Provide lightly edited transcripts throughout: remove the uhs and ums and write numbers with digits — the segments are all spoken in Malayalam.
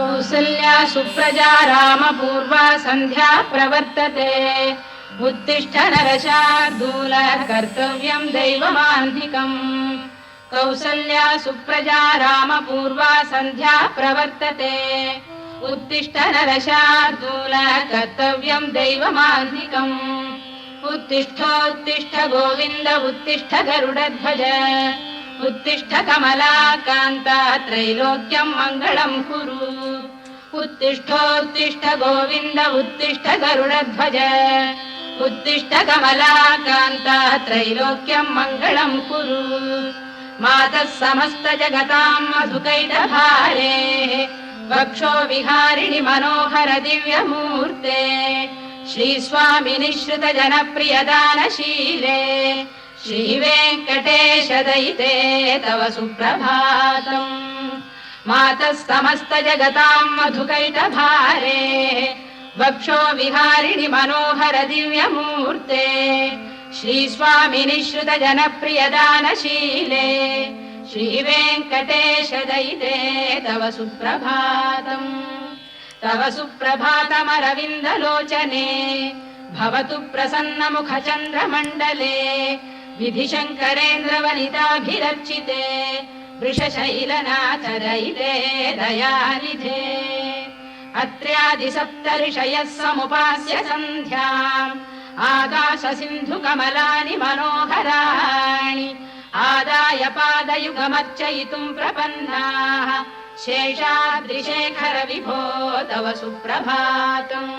कौसल्या सुप्रजा रामपूर्वा सन्ध्या प्रवर्तते उत्तिष्ठ नरशार्दूल कर्तव्यं दैवमान्धिकम् कौसल्या सुप्रजा रामपूर्वा सन्ध्या प्रवर्तते उत्तिष्ठ नरशार्दूल कर्तव्यं दैवमान्धिकम् उत्तिष्ठोत्तिष्ठ गोविन्द उत्तिष्ठ गरुडध्वज उत्तिष्ठ कमलाकान्ता त्रैलोक्यं मङ्गलं कुरु उत्तिष्ठोत्तिष्ठ गोविन्द उत्तिष्ठ गरुडध्वज उत्तिष्ठ कमलाकान्ता त्रैलोक्यं मङ्गलं कुरु मातः समस्त जगतां मधुकैटभारे वक्षो विहारिणि मनोहर दिव्यमूर्ते श्रीस्वामिनि श्रुत जनप्रियदानशीले श्रीवेङ्कटेश दयिते तव सुप्रभातम् मातः समस्त जगतां मधुकैटभारे वक्षो विहारिणि मनोहर दिव्यमूर्ते श्रीस्वामिनि श्रुत जनप्रियदानशीले श्रीवेङ्कटेश दयिते तव सुप्रभातम् तव सुप्रभातमरविन्दलोचने भवतु प्रसन्नमुखचन्द्रमण्डले विधिशङ्करेन्द्रवनिताभिरर्चिते वृषशैलनाथ दयिते दयानिधे अत्र्यादिसप्तऋषयः समुपास्य सन्ध्याम् आकाशसिन्धुकमलानि मनोहराणि आदाय पादयुगमर्चयितुं प्रपन्नाः शेषाद्रिशेखर विभो तव सुप्रभातम्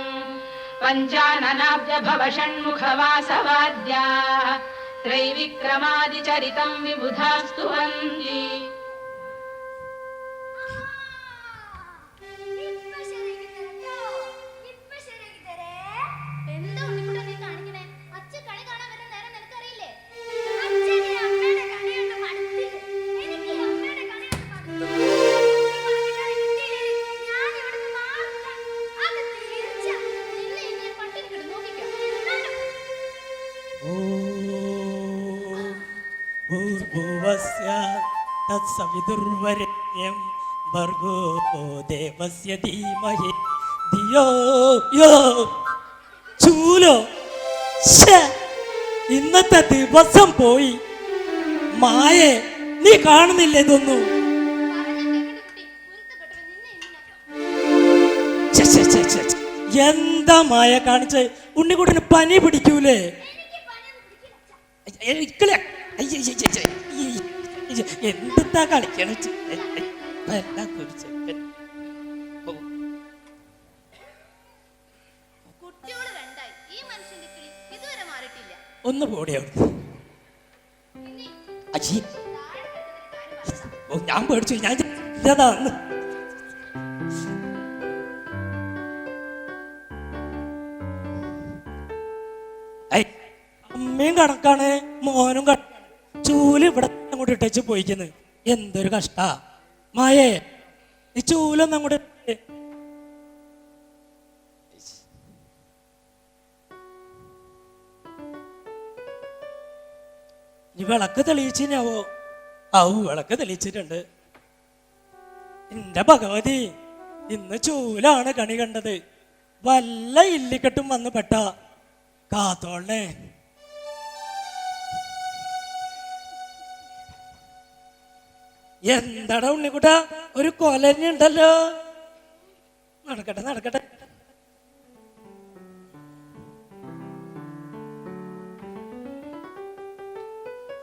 पञ्चाननाब्ज भव षण्मुखवासवाद्याः त्रैविक्रमादिचरितं विबुधास्तु वन्दी तत्सविदुर्वरेण्यं भर्गो देवस्य धीमहि धियो യോ ചൂലോ ഇന്നത്തെ ദിവസം പോയി. മായേ നീ കാണുന്നില്ല ഇതൊന്നും? എന്താ മായ കാണിച്ച്? ഉണ്ണിക്കുട്ടന് പനി പിടിക്കൂലേ? എന്താ കളിക്കണ? ഒന്ന് പോടിയോ? ഞാൻ പേടിച്ചു. ഞാൻ ഇതാന്ന് അമ്മയും കണക്കാണ്, മോനും കണക്കാണ്. ചൂല് ഇവിടെ അങ്ങോട്ട് ഇട്ടേച്ച് പോയിക്കുന്നു. എന്തൊരു കഷ്ടാ മായേ. ഈ ചൂലൊന്നും അങ്ങോട്ട് ഈ വിളക്ക് തെളിയിച്ചിനാവോ? വിളക്ക് തെളിയിച്ചിട്ടുണ്ട്. എന്റെ ഭഗവതി, ഇന്ന് ചൂലാണ് കണി കണ്ടത്. വല്ല ഇല്ലിക്കെട്ടും വന്ന് പെട്ട കാത്തോളേ. എന്താടാ ഉണ്ണിക്കുട്ട, ഒരു കൊലഞ്ഞി ഉണ്ടല്ലോ. നടക്കട്ടെ നടക്കട്ടെ.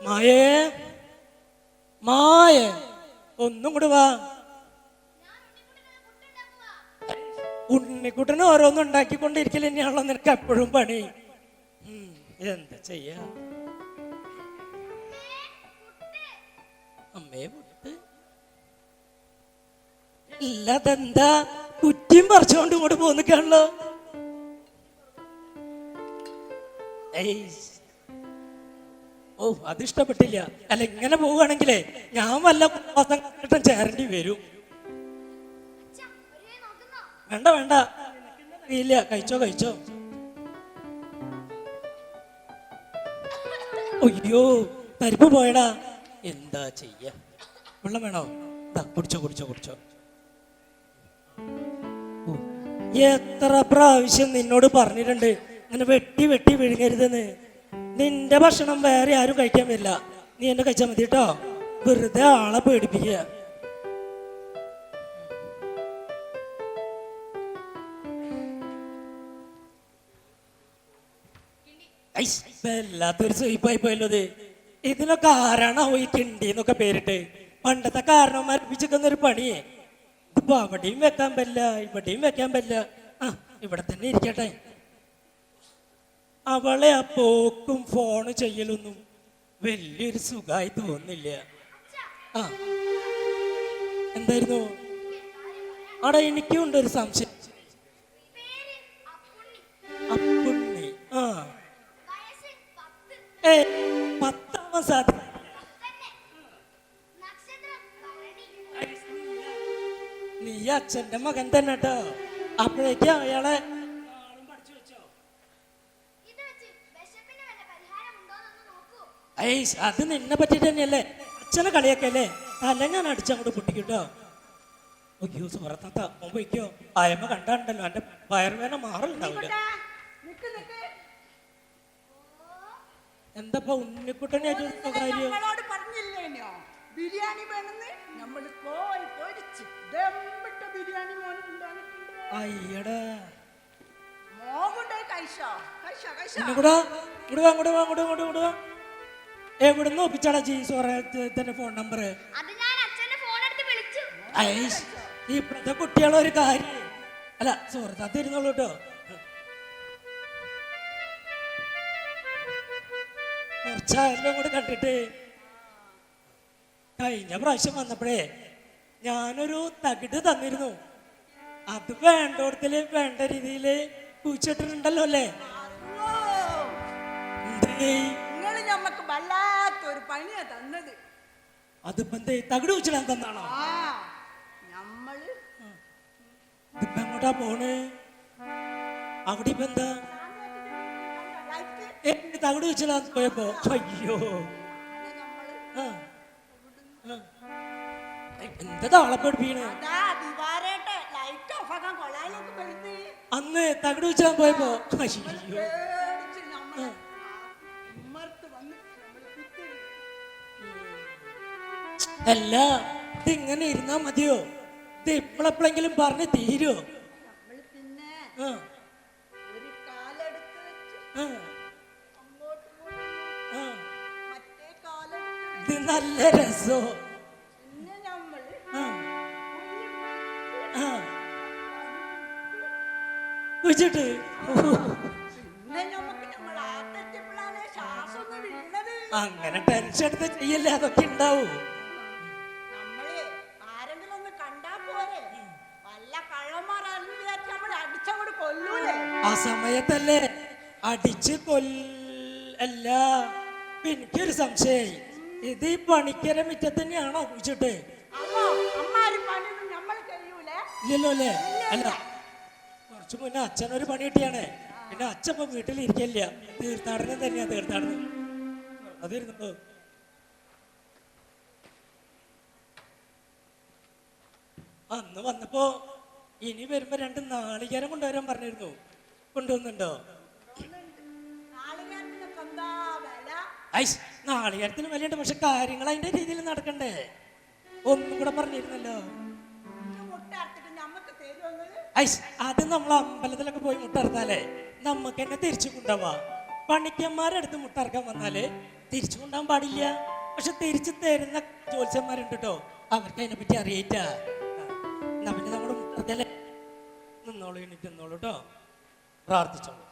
മായേ മായേ, ഒന്നും കൂടെ വാ. ഉണ്ണിക്കുട്ടന് ഓരോന്നും ഉണ്ടാക്കിക്കൊണ്ടിരിക്കൽ തന്നെയാണല്ലോ നിനക്ക് എപ്പോഴും പണി. എന്താ ചെയ്യാ? അമ്മേ ഇല്ലാതെന്താ കുറ്റിയും പറിച്ചുകൊണ്ട് ഇങ്ങോട്ട് പോന്നിക്കാണല്ലോ. അതിഷ്ടപ്പെട്ടില്ല. അല്ല, ഇങ്ങനെ പോവുകയാണെങ്കിലേ ഞാൻ വല്ല മാസം ചേരേണ്ടി വരും. വേണ്ട വേണ്ട, ഇല്ല, കഴിച്ചോ കഴിച്ചോ. അയ്യോ, പരിപ്പ് പോയടാ. എന്താ ചെയ്യാ? വെള്ളം വേണോ? കുടിച്ചോ കുടിച്ചോ കുടിച്ചോ. എത്ര പ്രാവശ്യം നിന്നോട് പറഞ്ഞിട്ടുണ്ട് അങ്ങനെ വെട്ടി വെട്ടി വിഴുങ്ങരുതെന്ന്. നിന്റെ ഭക്ഷണം വേറെ ആരും കഴിക്കാൻ വരില്ല, നീ എന്നെ കഴിച്ചാൽ മതി കേട്ടോ. വെറുതെ ആളെ പേടിപ്പിക്കുക. വല്ലാത്തൊരു സ്വീപ്പായി പോയല്ലോ ഇത്. ഇതിനൊക്കെ ആരാണോ ഈ കിണ്ടി എന്നൊക്കെ പേരിട്ട്? പണ്ടത്തെ കാരണവന്മാർ പിച്ചിക്കുന്നൊരു പണിയേ. ഇതിപ്പോ അവിടെയും വെക്കാൻ പറ്റില്ല, ഇവിടെയും വെക്കാൻ പറ്റില്ല. ആ, ഇവിടെ തന്നെ ഇരിക്കട്ടെ. അവളെ ആ പോക്കും ഫോണ് ചെയ്യലൊന്നും വലിയൊരു സുഖമായി തോന്നില്ല. ആ, എന്തായിരുന്നു? അവിടെ എനിക്കും ഉണ്ടൊരു സംശയം. അപ്പുണ്ണി. ആ, 10 സാധ്യത. നീ അച്ഛന്റെ മകൻ തന്നെ കേട്ടോ. അപ്പോഴേക്കും അയാളെ പഠിച്ചു വെച്ചോ? അത് നിന്നെ പറ്റിട്ട് തന്നെയല്ലേ. അച്ഛനെ കളിയാക്കല്ലേ, തല ഞാൻ അടിച്ചങ്ങോട്ട് പൊട്ടിക്കിട്ടോ. അയ്യോ സുഹൃത്താത്ത മുമ്പോ അയമ്മ കണ്ടാണ്ടല്ലോ എന്റെ വയറുവേന മാറലുണ്ടാവില്ല. എന്താ ഉണ്ണിക്കുട്ടനെ കാര്യം? ബിരിയാണി വേണമെന്ന് നമ്മൾ പോയി പൊരിച്ച് ദമ്മിട്ട ബിരിയാണി അയ്യടാ എവിടുന്ന് ഒപ്പിച്ചാടാ ജീസോറത്തിന്റെ ഫോൺ നമ്പർ? ഇപ്പോഴത്തെ കുട്ടികളൊരു കാര്യം അല്ല സുഹൃത്താത്തിരുന്നോളൂ കേട്ടോ. കുറച്ചായാലും കൂടെ കണ്ടിട്ട് കഴിഞ്ഞ പ്രാവശ്യം വന്നപ്പോഴേ ഞാനൊരു തകിട് തന്നിരുന്നു. അത് വേണ്ടോടത്തില് വേണ്ട രീതിയില് കുഴിച്ചിട്ടിട്ടുണ്ടല്ലോ അല്ലേ? അതിപ്പോ എന്തേ തകിട് കുഴിച്ചിടാൻ തന്നാണോ? ഇതിപ്പോ എങ്ങോട്ടാ പോണ്? അവിടെ ഇപ്പൊ എന്താ തകിട് കുഴിച്ചിടാൻ പോയപ്പോ? അയ്യോ എന്താ താളപ്പെടുപ്പീണ്? അന്ന് തകിട് വെച്ചാൻ പോയപ്പോ അല്ല ഇതിങ്ങനെ ഇരുന്നാ മതിയോ? ഇത് ഇപ്പോഴെപ്പോഴെങ്കിലും പറഞ്ഞ് തീരോ? ഇത് നല്ല രസോ. വെച്ചിട്ട് അങ്ങനെ ടെൻഷൻ എടുത്ത് ചെയ്യല്ലേ, അതൊക്കെ ഉണ്ടാവും. ആ സമയത്തല്ലേ അടിച്ച് കൊല്ല. എനിക്കൊരു സംശയായി, ഇത് ഈ പണിക്കര മുറ്റത്ത് തന്നെയാണോ കുഴിച്ചിട്ട്? ഇല്ലല്ലോ അല്ലേ? അല്ല കുറച്ചു മുന്നേ അച്ഛനൊരു പണി കിട്ടിയാണ്. പിന്നെ അച്ഛൻ ഇപ്പൊ വീട്ടിലിരിക്കില്ല, തീർത്ഥാടനം തന്നെയാ. തീർത്ഥാടനം അതിരുന്നോ? അന്ന് വന്നപ്പോ ഇനി വരുമ്പോ 2 നാളികേരം കൊണ്ടുവരാൻ പറഞ്ഞിരുന്നു. കൊണ്ടുവന്നുണ്ടോ? നാളികേരത്തിന് വിലയുണ്ട്, പക്ഷെ കാര്യങ്ങൾ അതിന്റെ രീതിയിൽ നടക്കണ്ടേ? ഒന്നും കൂടെ പറഞ്ഞിരുന്നല്ലോ. അത് നമ്മൾ അമ്പലത്തിലൊക്കെ പോയി മുട്ടറത്താലേ നമുക്ക് തന്നെ തിരിച്ചു കൊണ്ടുപോവാ. പണിക്കന്മാരെടുത്ത് മുട്ടറക്കാൻ വന്നാല് തിരിച്ചു കൊണ്ടുപോകാൻ പാടില്ല. പക്ഷെ തിരിച്ചു തരുന്ന ജോത്സ്യന്മാരുണ്ട് കേട്ടോ, അവർക്ക് അതിനെ പറ്റി അറിയിട്ടാ. എന്നാ പിന്നെ നമ്മുടെ മുട്ടറക്കല്ലേ നിന്നോളൂ, എനിക്ക് നിന്നോളൂ കേട്ടോ, പ്രാർത്ഥിച്ചോളൂ.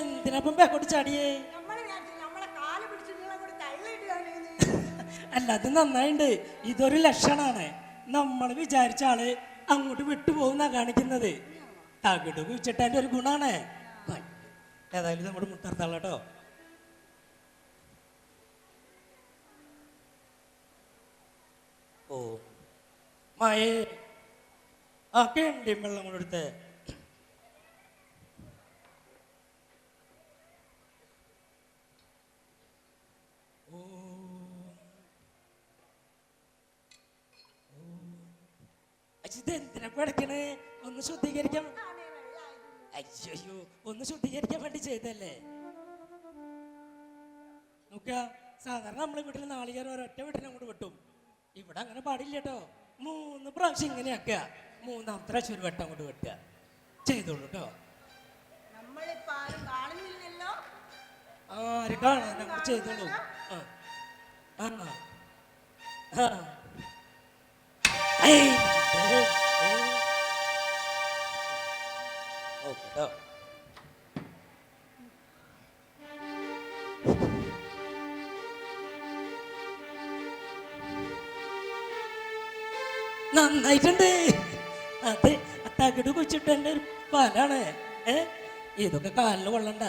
എന്തിനപ്പം ബാക്കോട്ട് ചാടിയേ? അല്ല അത് നന്നായിണ്ട്. ഇതൊരു ലക്ഷണാണ്. നമ്മൾ വിചാരിച്ച ആള് അങ്ങോട്ട് വിട്ടുപോകുന്ന കാണിക്കുന്നത്. തകിട് കുഴിച്ചിട്ടതിന്റെ ഒരു ഗുണാണ്. ഏതായാലും നമ്മുടെ മുട്ടർത്താള കേട്ടോ. ഓ മായേ ആ കേണ്ടി വെള്ളം കൂടെ എടുത്തേ. ഇതെന്തിനാ പഠിക്കണേ? ഒന്ന് ശുദ്ധീകരിക്കാൻ. അയ്യോ, ഒന്ന് ശുദ്ധീകരിക്കാൻ വേണ്ടി ചെയ്തല്ലേ. നോക്ക, സാധാരണ നമ്മളെ വീട്ടിൽ നാളികേരം ഒരൊറ്റ വീട്ടിനെ അങ്ങോട്ട് വെട്ടും. ഇവിടെ അങ്ങനെ പാടില്ല കേട്ടോ. 3 പ്രാവശ്യം ഇങ്ങനെ ആക്കുക. 3ാമത്തെ പ്രാവശ്യം ഒരു വട്ടം അങ്ങോട്ട് വെട്ടുക. ചെയ്തോളൂ കേട്ടോ. ആര് കാണാൻ നമ്മൾ ചെയ്തോളൂ. നന്നായിട്ടുണ്ട്. അത് തകിട് കുച്ചിട്ടെൻ്റെ ഒരു പാലാണ്. ഇതൊക്കെ കാലിൽ കൊള്ളണ്ട.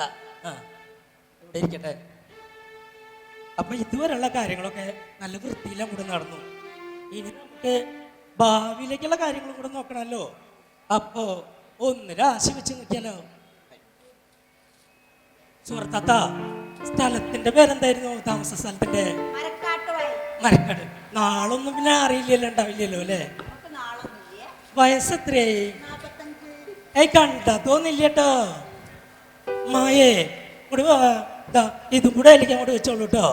ഇവിടെ ഇരിക്കട്ടെ. അപ്പൊ ഇതുവരെയുള്ള കാര്യങ്ങളൊക്കെ നല്ല വൃത്തിയിലും കൂടെ നടന്നു. ഇനി നമുക്ക് ഭാവിയിലേക്കുള്ള കാര്യങ്ങളും കൂടെ നോക്കണമല്ലോ. അപ്പോ ഒന്ന് രാശി വെച്ച് നോക്കിയാലോ. സുഹൃത്താത്ത, സ്ഥലത്തിന്റെ പേരെന്തായിരുന്നു? താമസ സ്ഥലത്തിന്റെ? മരക്കാട്. നാളൊന്നും പിന്നെ അറിയില്ലല്ലോ, ഉണ്ടാവില്ലല്ലോ അല്ലേ? വയസ്സെത്രയായി? കണ്ട തോന്നില്ല കേട്ടോ. മായേ ഇതും കൂടെ എനിക്ക് അങ്ങോട്ട് വെച്ചോളൂ കേട്ടോ.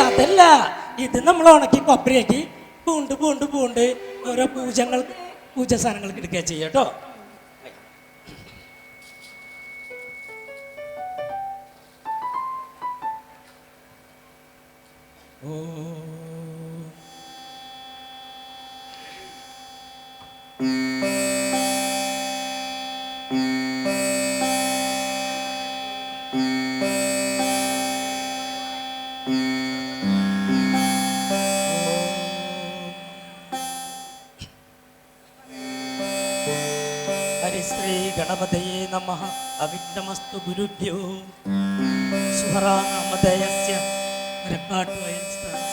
അതല്ല, ഇത് നമ്മൾ ഉണക്കി കൊപ്പരയാക്കി പൂണ്ട് പൂണ്ട് പൂണ്ട് ഓരോ പൂജ സാധനങ്ങൾക്ക് എടുക്കുക ചെയ്യാം കേട്ടോ. ഹരിശ്രീ ഗണപതയേ നമഃ. അവിഘ്നമസ്തു ഗുരുഭ്യോ. സുഹറാനാമധേയസ്യ മരക്കാട് വയൽ സ്ഥാനം.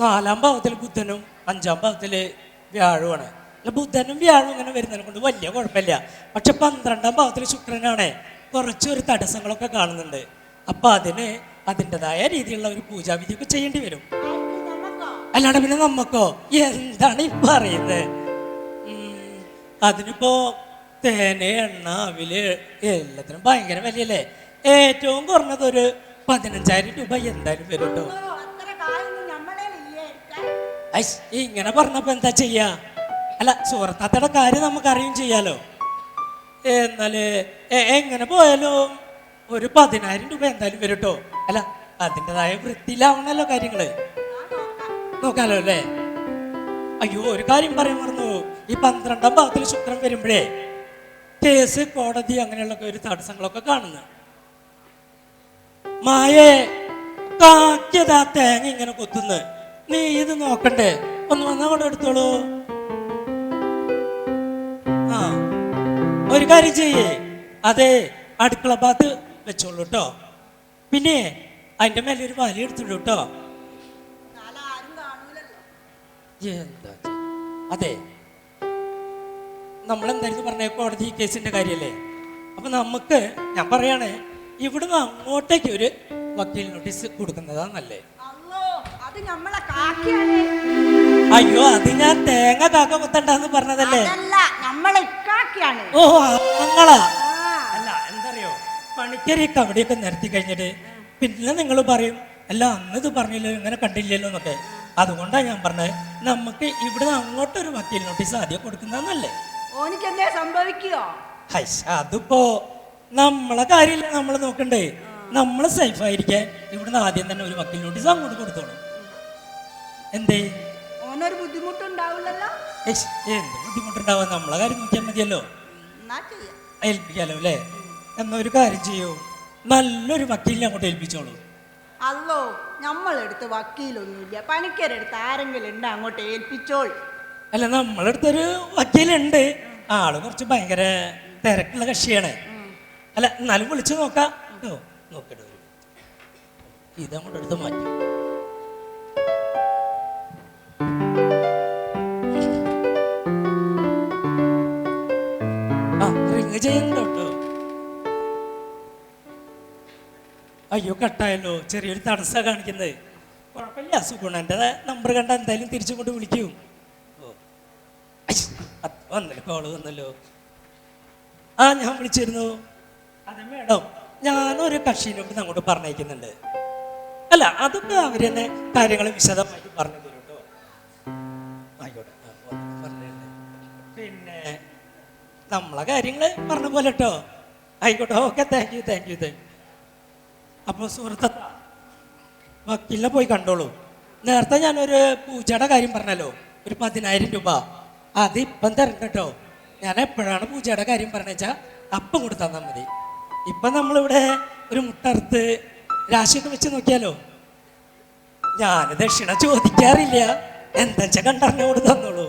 നാലാം ഭാവത്തിൽ ബുധനും 5ാം ഭാവത്തില് വ്യാഴമാണ്. ബുധനും വ്യാഴും ഇങ്ങനെ വരുന്നതിനെ കൊണ്ട് വലിയ കുഴപ്പമില്ല. പക്ഷെ 12ാം ഭാവത്തിൽ ശുക്രനാണ്. കുറച്ചൊരു തടസ്സങ്ങളൊക്കെ കാണുന്നുണ്ട്. അപ്പൊ അതിന് അതിൻ്റെതായ രീതിയിലുള്ള ഒരു പൂജാവിധിയൊക്കെ ചെയ്യേണ്ടി വരും. അല്ലാണ്ട് പിന്നെ നമുക്കോ എന്താണ് ഈ പറയുന്നത്? അതിനിപ്പോ തേന്, എണ്ണ, അവില് എല്ലാത്തിനും ഭയങ്കര വിലയല്ലേ. ഏറ്റവും കുറഞ്ഞത് ഒരു 15,000 രൂപ എന്തായാലും വരും കേട്ടോ. ഇങ്ങനെ പറഞ്ഞപ്പോ എന്താ ചെയ്യാ? അല്ല, സുഹൃത്താത്തയുടെ കാര്യം നമുക്ക് അറിയും ചെയ്യാലോ. എന്നാല് എങ്ങനെ പോയാലും ഒരു 10,000 രൂപ എന്തായാലും വരും കേട്ടോ. അല്ല, അതിൻ്റെതായ വൃത്തിയിലാവണല്ലോ കാര്യങ്ങള്. നോക്കാലോ അല്ലേ? അയ്യോ, ഒരു കാര്യം പറയാൻ മറന്നു. ഈ 12ാം ഭാവത്തിൽ ശുക്രൻ വരുമ്പോഴേ കേസ്, കോടതി അങ്ങനെയുള്ള ഒരു തടസ്സങ്ങളൊക്കെ കാണുന്നു. മായേ കാക്കിയതാ തേങ്ങ ഇങ്ങനെ കൊത്തുന്നു. നീ ഇത് നോക്കണ്ടേ? ഒന്ന് വന്നാ കൂടെ എടുത്തോളൂ. ആ, ഒരു കാര്യം ചെയ്യേ, അതെ അടുക്കള ഭാഗത്ത് വെച്ചോളൂ കേട്ടോ. പിന്നെ അതിന്റെ മേലെ ഒരു വലി എടുത്തോളൂ കേട്ടോ. എന്താ? അതെ, നമ്മളെന്തായിരുന്നു പറഞ്ഞ കോടതി കേസിന്റെ കാര്യല്ലേ? അപ്പൊ നമുക്ക്, ഞാൻ പറയണേ, ഇവിടുന്ന് അങ്ങോട്ടേക്ക് ഒരു വക്കീൽ നോട്ടീസ് കൊടുക്കുന്നതാ നല്ലേ. അയ്യോ, അത് ഞാൻ തേങ്ങ കാക്ക കുത്തണ്ടെന്ന് പറഞ്ഞതല്ലേ. ഓ, ഞങ്ങളാ. അല്ല, എന്തറിയോ, പണിക്കരി കവടിയൊക്കെ നിരത്തി കഴിഞ്ഞിട്ട് പിന്നെ നിങ്ങൾ പറയും അല്ല അന്ന് ഇത് പറഞ്ഞില്ലോ, ഇങ്ങനെ കണ്ടില്ലല്ലോ എന്നൊക്കെ. അതുകൊണ്ടാണ് ഞാൻ പറഞ്ഞത്, നമുക്ക് ഇവിടുന്ന് അങ്ങോട്ടൊരു വക്കീൽ നോട്ടീസ് ആദ്യം കൊടുക്കുന്നതല്ലേ. അതിപ്പോ നമ്മളെ കാര്യമില്ല നമ്മൾ നോക്കണ്ടേ. നമ്മൾ സേഫ് ആയിരിക്കാൻ ഇവിടുന്ന് ആദ്യം തന്നെ ഒരു വക്കീൽ നോട്ടീസ് അങ്ങോട്ട് കൊടുത്തോളൂ. എന്തേ? ഓനൊരു ബുദ്ധിമുട്ടുണ്ടാവില്ലല്ലോ. എന്ത് ബുദ്ധിമുട്ടുണ്ടാവാൻ? നമ്മളെ കാര്യം നോക്കിയാൽ മതിയല്ലോ. ഏൽപ്പിക്കാലോ അല്ലേ? എന്നാ ഒരു കാര്യം ചെയ്യൂ, നല്ലൊരു വക്കീലിനെ അങ്ങോട്ട് ഏൽപ്പിച്ചോളൂ. അല്ലോ നമ്മളെടുത്ത് വക്കീലൊന്നുമില്ല, പണിക്കരെടുത്ത് ആരെങ്കിലും ഉണ്ട് അങ്ങോട്ട് ഏൽപ്പിച്ചോൾ. അല്ല, നമ്മളടുത്തൊരു വക്കീലുണ്ട്, ആള് കുറച്ച് ഭയങ്കര തിരക്കുള്ള കക്ഷിയാണ്. അല്ല, എന്നാലും വിളിച്ചു നോക്കാം. നോക്കട്ടെ, ഇതങ്ങോട്ട് എടുത്ത് മാറ്റി. റിങ് ചെയ്യുന്നുണ്ടോ? അയ്യോ, കട്ടായല്ലോ. ചെറിയൊരു തടസ്സ കാണിക്കുന്നത്. കുഴപ്പമില്ല, സുഗുണന്റെ നമ്പർ കണ്ട എന്തായാലും തിരിച്ചുകൊണ്ട് വിളിക്കും. വന്നല്ലോ, കോള് വന്നല്ലോ. ഞാൻ വിളിച്ചിരുന്നു. അതെ മേഡം, ഞാനൊരു കക്ഷീനോട് അങ്ങോട്ട് പറഞ്ഞയക്കുന്നുണ്ട്. അല്ല, അതൊക്കെ അവർ തന്നെ കാര്യങ്ങൾ വിശദമായിട്ട് പറഞ്ഞു തരും കേട്ടോ. ആയിക്കോട്ടെ, പറഞ്ഞല്ലേ. പിന്നെ നമ്മളെ കാര്യങ്ങൾ പറഞ്ഞ പോലെ കേട്ടോ. ആയിക്കോട്ടെ, ഓക്കെ, താങ്ക് യു. അപ്പോൾ സുഹൃത്ത, വക്കീലിനെ പോയി കണ്ടോളൂ. നേരത്തെ ഞാനൊരു പൂജയുടെ കാര്യം പറഞ്ഞല്ലോ, ഒരു 10,000 രൂപ. അത് ഇപ്പം തരണം കേട്ടോ. ഞാൻ എപ്പോഴാണ് പൂജയുടെ കാര്യം പറഞ്ഞാൽ അപ്പം കൂടെ തന്നാൽ മതി. ഇപ്പം നമ്മളിവിടെ ഒരു മുട്ടറുത്ത് രാശിയൊക്കെ വെച്ച് നോക്കിയാലോ. ഞാൻ ദക്ഷിണ ചോദിക്കാറില്ല, എന്താ വെച്ചാൽ കണ്ടറിഞ്ഞോട് തന്നോളൂ.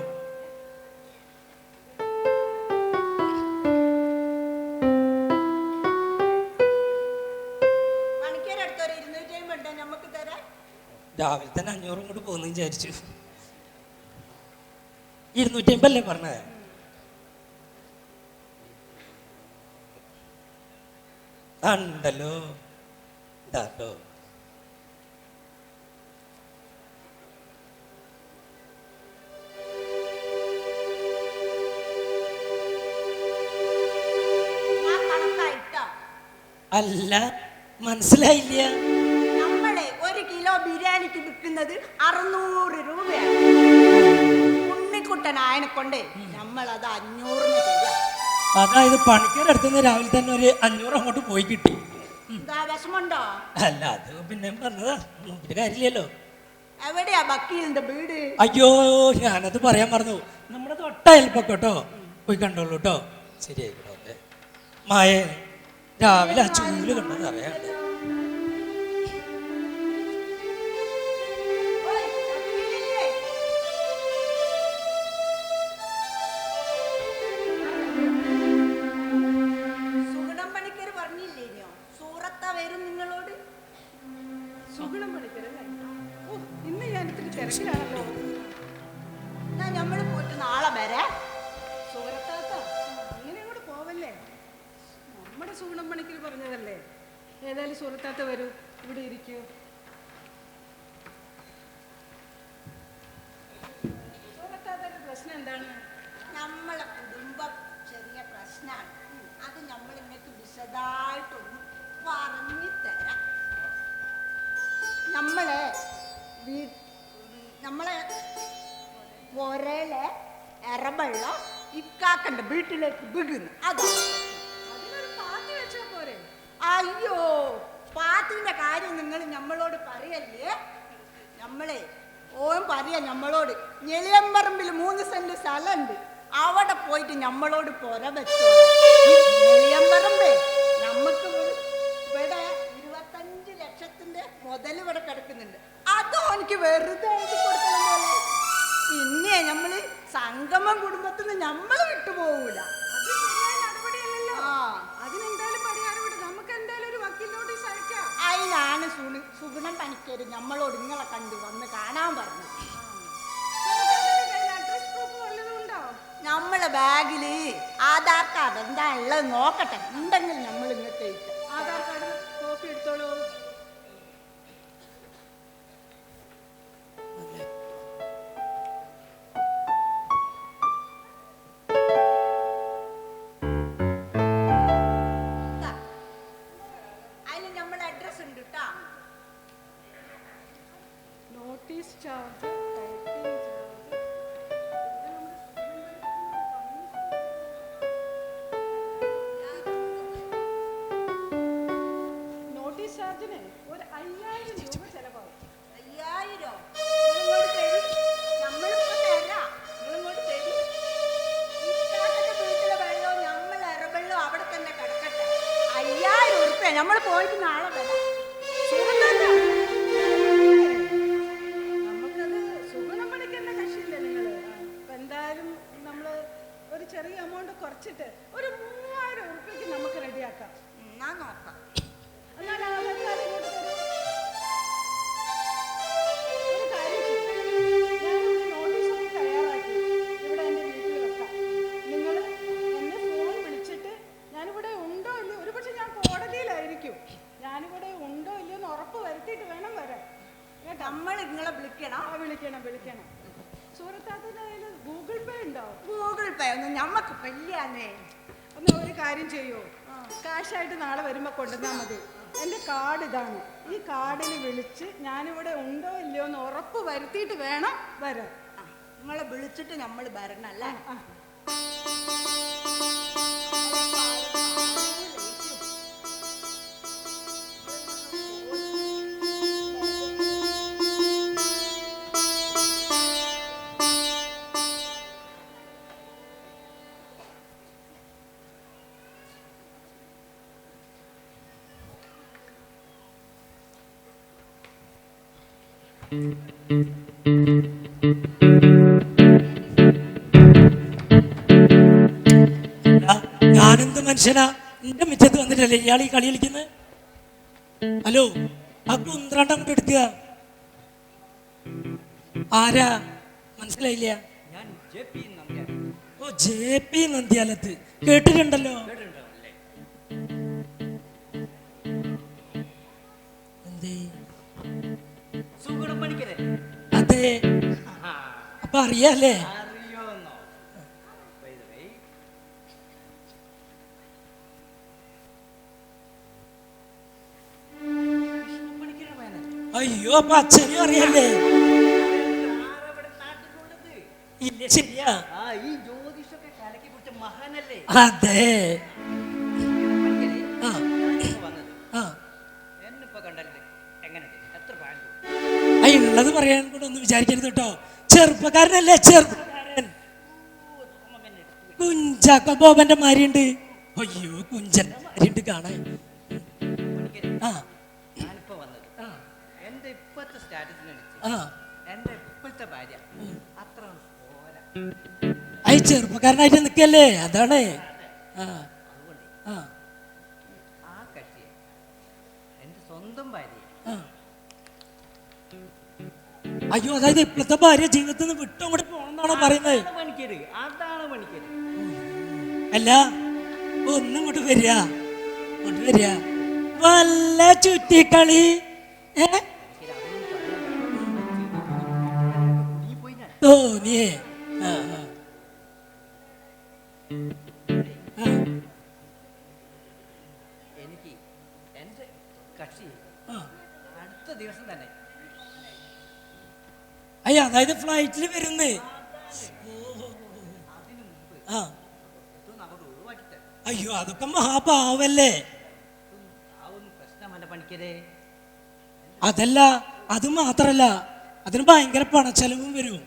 രാവിലെ തന്നെ 500 കൂടെ പോകുന്നു വിചാരിച്ചു. 250 അല്ലേ പറഞ്ഞത്? ഉണ്ടല്ലോ, ഇതാട്ടോ. അല്ല, മനസ്സിലായില്ല. നമ്മളെ 1 കിലോ ബിരിയാണിക്ക് വിൽക്കുന്നത് 600 രൂപയാണ്. ഉണ്ണിക്കുട്ടനായനെ കൊണ്ട് നമ്മളത് 500-ന് തരാം. അതായത് പണിക്കാരടുത്തുനിന്ന് രാവിലെ തന്നെ ഒരു 500 അങ്ങോട്ട് പോയി കിട്ടി. വിഷമുണ്ടോ? അല്ല, അത് പിന്നെ പറഞ്ഞതാ, നോക്കിട്ട് കാര്യമില്ലല്ലോ. എവിടെയാ വക്കീലിന്റെ വീട്? അയ്യോ, ഞാനത് പറയാൻ മറന്നു. നമ്മുടെ തൊട്ടയൽപ്പൊക്കെ കേട്ടോ, പോയി കണ്ടോളൂ കേട്ടോ. ശരിയായിക്കോട്ടെ. മായേ, രാവിലെ ആ ചൂല് കണ്ടത് അറിയാണ്ട്. നമ്മള് പോയിട്ട് നാളെ വരെ. അങ്ങനെ അങ്ങോട്ട് പോവല്ലേ, നമ്മുടെ സുഗുണം പണിക്കർ പറഞ്ഞതല്ലേ. ഏതായാലും സുഹൃത്താത്ത വരൂ, ഇവിടെ ഇരിക്കൂ. സുഹൃത്താത്തയുടെ പ്രശ്നം എന്താണ്? നമ്മളെ കുടുംബം ചെറിയ പ്രശ്നമാണ്. അത് നമ്മൾ ഇങ്ങക്ക് വിശദമായിട്ടൊന്ന് പറഞ്ഞു തരാം. നമ്മളെ ഒരേലെ എറബള്ള ഇക്കാക്കന്റെ വീട്ടിലേക്ക് വീകുന്നു. അതിനൊരു പാത്തി വെച്ചാ പോരെ? അയ്യോ, പാത്തിന്റെ കാര്യം നിങ്ങൾ നമ്മളോട് പറയല്ലേ. നമ്മളെ ഓൻ പറയാ നമ്മളോട്, ഞെളിയമ്പറമ്പിൽ 3 സെന്റ് സ്ഥലമുണ്ട്, അവിടെ പോയിട്ട് നമ്മളോട് പുര വെച്ചോ. ഞെളിയമ്പറമ്പേ നമുക്ക് ഇവിടെ 25 ലക്ഷത്തിന്റെ മുതൽ ഇവിടെ കിടക്കുന്നുണ്ട്. അതോ എനിക്ക് വെറുതെ എഴുതി കൊടുക്കണം പോലെ. പിന്നെ നമ്മള് സംഗമം കുടുംബത്തിൽ നിന്ന് നമ്മൾ വിട്ടുപോകൂല. അത് ശരിയായ നടപടിയല്ലല്ലോ. അതിനെന്തായാലും പരിഹാരം വിടും. നമുക്ക് എന്തായാലും ഒരു വക്കീൽ നോട്ടീസ് അയക്കാം. അതിനാണ് സുഗുണം പണിക്കര് നമ്മളോട് നിങ്ങളെ കണ്ടു വന്ന് കാണാൻ പറഞ്ഞു. അഡ്രസ് പ്രൂഫ് വല്ലതും ഉണ്ടോ? നമ്മളെ ബാഗില് ആധാർ കാർഡ് എന്താ ഉള്ളത് നോക്കട്ടെ, ഉണ്ടെങ്കിൽ നമ്മൾ ഇങ്ങോട്ട് ആധാർ കാർഡ് കോപ്പി എടുത്തോളൂ. അതിന് നമ്മുടെ അഡ്രസ് ഉണ്ട് കേട്ടോ. നോട്ടീസ് ചാർജ്, നോട്ടീസ് ചാർജിന് ഒരു 5000 രൂപ ചെലവാകും. 5000? നിങ്ങളിങ്ങോട്ട് തരി, നമ്മളിപ്പോ തരാം. നിങ്ങളിങ്ങോട്ട് തരി. ഇക്കാക്കന്റെ വീട്ടിലെ വെള്ളവും നമ്മൾ എറബെള്ളവും അവിടെ തന്നെ കിടക്കട്ടെ. 5000 ഉറുപ്പ്യ നമ്മൾ പോയിട്ട് നാളെ വരാം. ഞാനിവിടെ ഉണ്ടോ ഇല്ലയോ എന്ന് ഉറപ്പ് വരുത്തിയിട്ട് വേണം വരാൻ കേട്ടോ. നമ്മൾ നിങ്ങളെ വിളിക്കണം. വിളിക്കണം. സൂറത്താത്തിന്റെ കയ്യിൽ ഗൂഗിൾ പേ ഉണ്ടോ? ഗൂഗിൾ പേ ഒന്നും ഞമ്മക്ക് പെല്ലാന്നേ. ഒന്ന് ഒരു കാര്യം ചെയ്യോ, കാശായിട്ട് നാളെ വരുമ്പോൾ കൊണ്ടുവന്നാൽ മതി. എൻ്റെ കാർഡ് ഇതാണ്. ഈ കാർഡിൽ വിളിച്ച് ഞാനിവിടെ ഉണ്ടോ ഇല്ലയോ എന്ന് ഉറപ്പ് വരുത്തിയിട്ട് വേണം വരാൻ. നിങ്ങളെ വിളിച്ചിട്ട് നമ്മൾ വരണം അല്ലേ? ഞാനെന്ത് മനുഷ്യനാ, എന്റെ മിറ്റത്ത് വന്നിട്ടല്ലേ ഇയാൾ ഈ കളി കളിക്കുന്നത്? ഹലോ, ആ കുന്ത്രാണ്ടം അങ്ങോട്ട് എടുക്കുക. ആരാ മനസ്സിലായില്ല? ഓ, JP നന്ദ്യാലത്ത് കേട്ടിട്ടുണ്ടല്ലോ. എന്തേ? അതെ, അപ്പൊ അറിയാല്ലേ? അയ്യോ, അപ്പൊ അച്ഛനും അറിയല്ലേ? ഇല്ല, ശരിയാ. അതെ. ഉള്ളത് പറയാൻ കൂടെ ഒന്നും വിചാരിക്കരുത് കേട്ടോ. ചെറുപ്പക്കാരനല്ലേ, ചെറുപ്പക്കാരൻ. കുഞ്ചാക്ക ബോബന്റെ മാരിയുണ്ട്. അയ്യോ, കുഞ്ചന്റെ മാരിയുണ്ട് കാണാൻ. ചെറുപ്പക്കാരനായിട്ട് നിക്കല്ലേ, അതാണ്. അയ്യോ, അതായത് ഇപ്പോഴത്തെ ഭാര്യ ജീവിതത്തിൽ നിന്ന് വിട്ടും കൂടെ പോണെന്നാണോ പറയുന്നത്? അല്ല, ഒന്നും ഇങ്ങോട്ട് വരിക, വല്ല ചുറ്റിക്കളി തോന്നിയേ. എനിക്ക് എന്റെ കക്ഷി അടുത്ത ദിവസം തന്നെ. അയ്യ, അതായത് ഫ്ലൈറ്റിൽ വരുന്നേ. അയ്യോ, അതൊക്കെ മഹാപാവല്ലേ. അതല്ല, അത് മാത്രല്ല, അതിന് ഭയങ്കര പണച്ചെലവും വരും.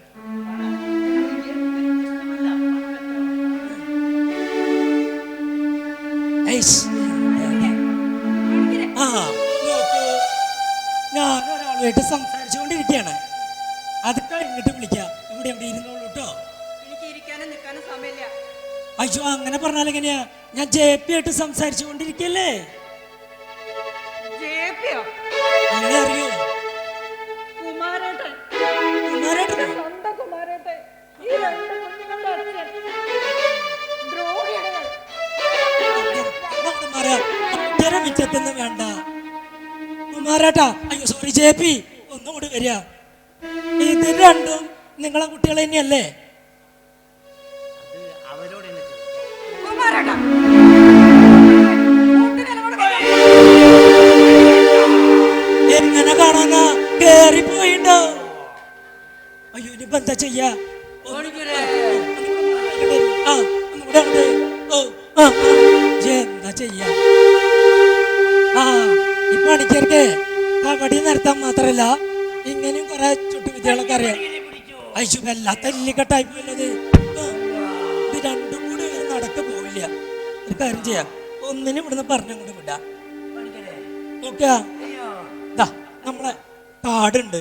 ഞാനൊരാളുമായിട്ട് സംസാരിച്ചുകൊണ്ടിരിക്കുകയാണ്. അത് കഴിഞ്ഞിട്ട് വിളിക്കാം. ഇവിടെ എവിടെ ഇരുന്നോളൂ കേട്ടോ. എനിക്ക് ഇരിക്കാനും നിൽക്കാനും സമയമില്ല. അയ്യോ, അങ്ങനെ പറഞ്ഞാൽ എങ്ങനെയാ? ഞാൻ JP ആയിട്ട് സംസാരിച്ചു കൊണ്ടിരിക്കല്ലേ. അങ്ങനെ അറിയോ? കുമാരേട്ടൻ. മിറ്റത്തൊന്നും വേണ്ട കുമാരേട്ടാ. അയ്യോ, സോറി JP, ഒന്നും കൂടി വരിക. ഇത് രണ്ടും നിങ്ങളെ കുട്ടികൾ തന്നെയല്ലേ? എങ്ങനെ കാണാനാ? കേറിപ്പോയിണ്ടോ? അയ്യോ, ഇനിയിപ്പോ എന്താ ചെയ്യാ? എന്താ ചെയ്യാ? ഈ പണിക്കർക്ക് കബഡി നടത്താൻ മാത്രല്ല ഇങ്ങനെയും കുറെ ചുട്ടുവിദ്യകളൊക്കെ അറിയാം. അയ്യോ, വല്ലാത്ത എല്ലിക്കെട്ടായി പോയത്. ഇത് രണ്ടും കൂടി നടക്ക പോവില്ല. ഒരു കാര്യം ചെയ്യാം, ഒന്നിനും ഇവിടുന്ന് പറഞ്ഞങ്ങോട്ട് വിടാം. നോക്കിയാ, നമ്മളെ കാർഡുണ്ട്,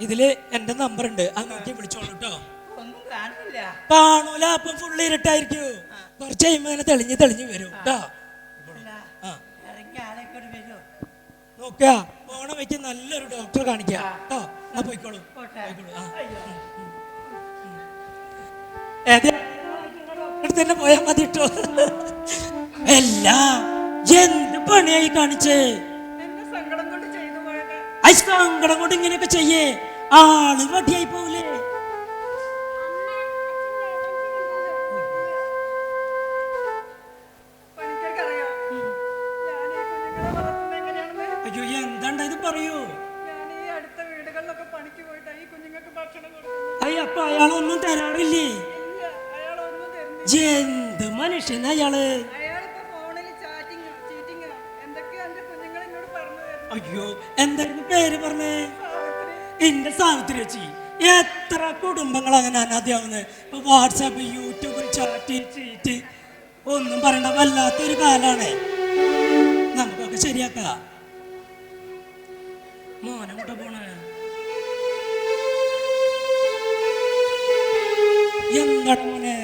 ഇതില് എന്റെ നമ്പർ ഉണ്ട്, അത് നോക്കി വിളിച്ചോളൂ കേട്ടോ. കാണൂല, അപ്പം ഫുള്ള് ഇരുട്ടായിരിക്കൂ. കുറച്ച് കഴിയുമ്പോ അങ്ങനെ തെളിഞ്ഞ് വരും കേട്ടോ. നോക്കുക, പോണ വെച്ച് നല്ലൊരു ഡോക്ടറെ കാണിക്കാം കേട്ടോ. എന്നാ പോയിക്കോളൂ. തന്നെ പോയാ മതി കേട്ടോ. അല്ല, എന്ത് പണിയായി കാണിച്ചേ? ഐ സങ്കടം കൊണ്ട് ഇങ്ങനെയൊക്കെ ചെയ്യേ, ആള് വടിയായി പോവില്ലേ? പണിക്കർക്കറിയാം ഞാൻ ഈ കുഞ്ഞുങ്ങളെ വളർത്തുന്നത് എങ്ങനെയാണെന്ന്. അയ്യോ എന്താണ്ടാ ഇത് പറയൂ. ഞാൻ ഈ അടുത്ത വീടുകളിലൊക്കെ പണിക്ക് പോയിട്ടാ ഈ കുഞ്ഞുങ്ങൾക്ക് ഭക്ഷണം കൊടുക്കുന്നത്. അയ്യ അപ്പൊ അയാളൊന്നും തരാറില്ലേ? ഇല്ല, അയാളൊന്നും തരുന്നില്ല. എന്ത് മനുഷ്യനാ അയാള്. അയാളിപ്പോ ഫോണിൽ ചാറ്റിങ്ങോ ചീറ്റിങ്ങോ എന്തൊക്കെയോ എന്റെ കുഞ്ഞുങ്ങൾ എന്നോട് പറഞ്ഞു തരുന്നു. അയ്യോ എന്തായിരുന്നു പേര് പറഞ്ഞേ? സാവിത്രി. എന്റെ സാവിത്രി ചേച്ചി, എത്ര കുടുംബങ്ങൾ അങ്ങനെ അനാഥയാവുന്നത്. ഇപ്പൊ വാട്സാപ്പ്, യൂട്യൂബ്, ചാറ്റ്, ചീറ്റ് ഒന്നും പറയണ്ട, വല്ലാത്തൊരു കാലാണ്. നമുക്കൊക്കെ ശരിയാക്കാം. മോനങ്ങോട്ട് പോണേ? എന്താണ് മോനെ?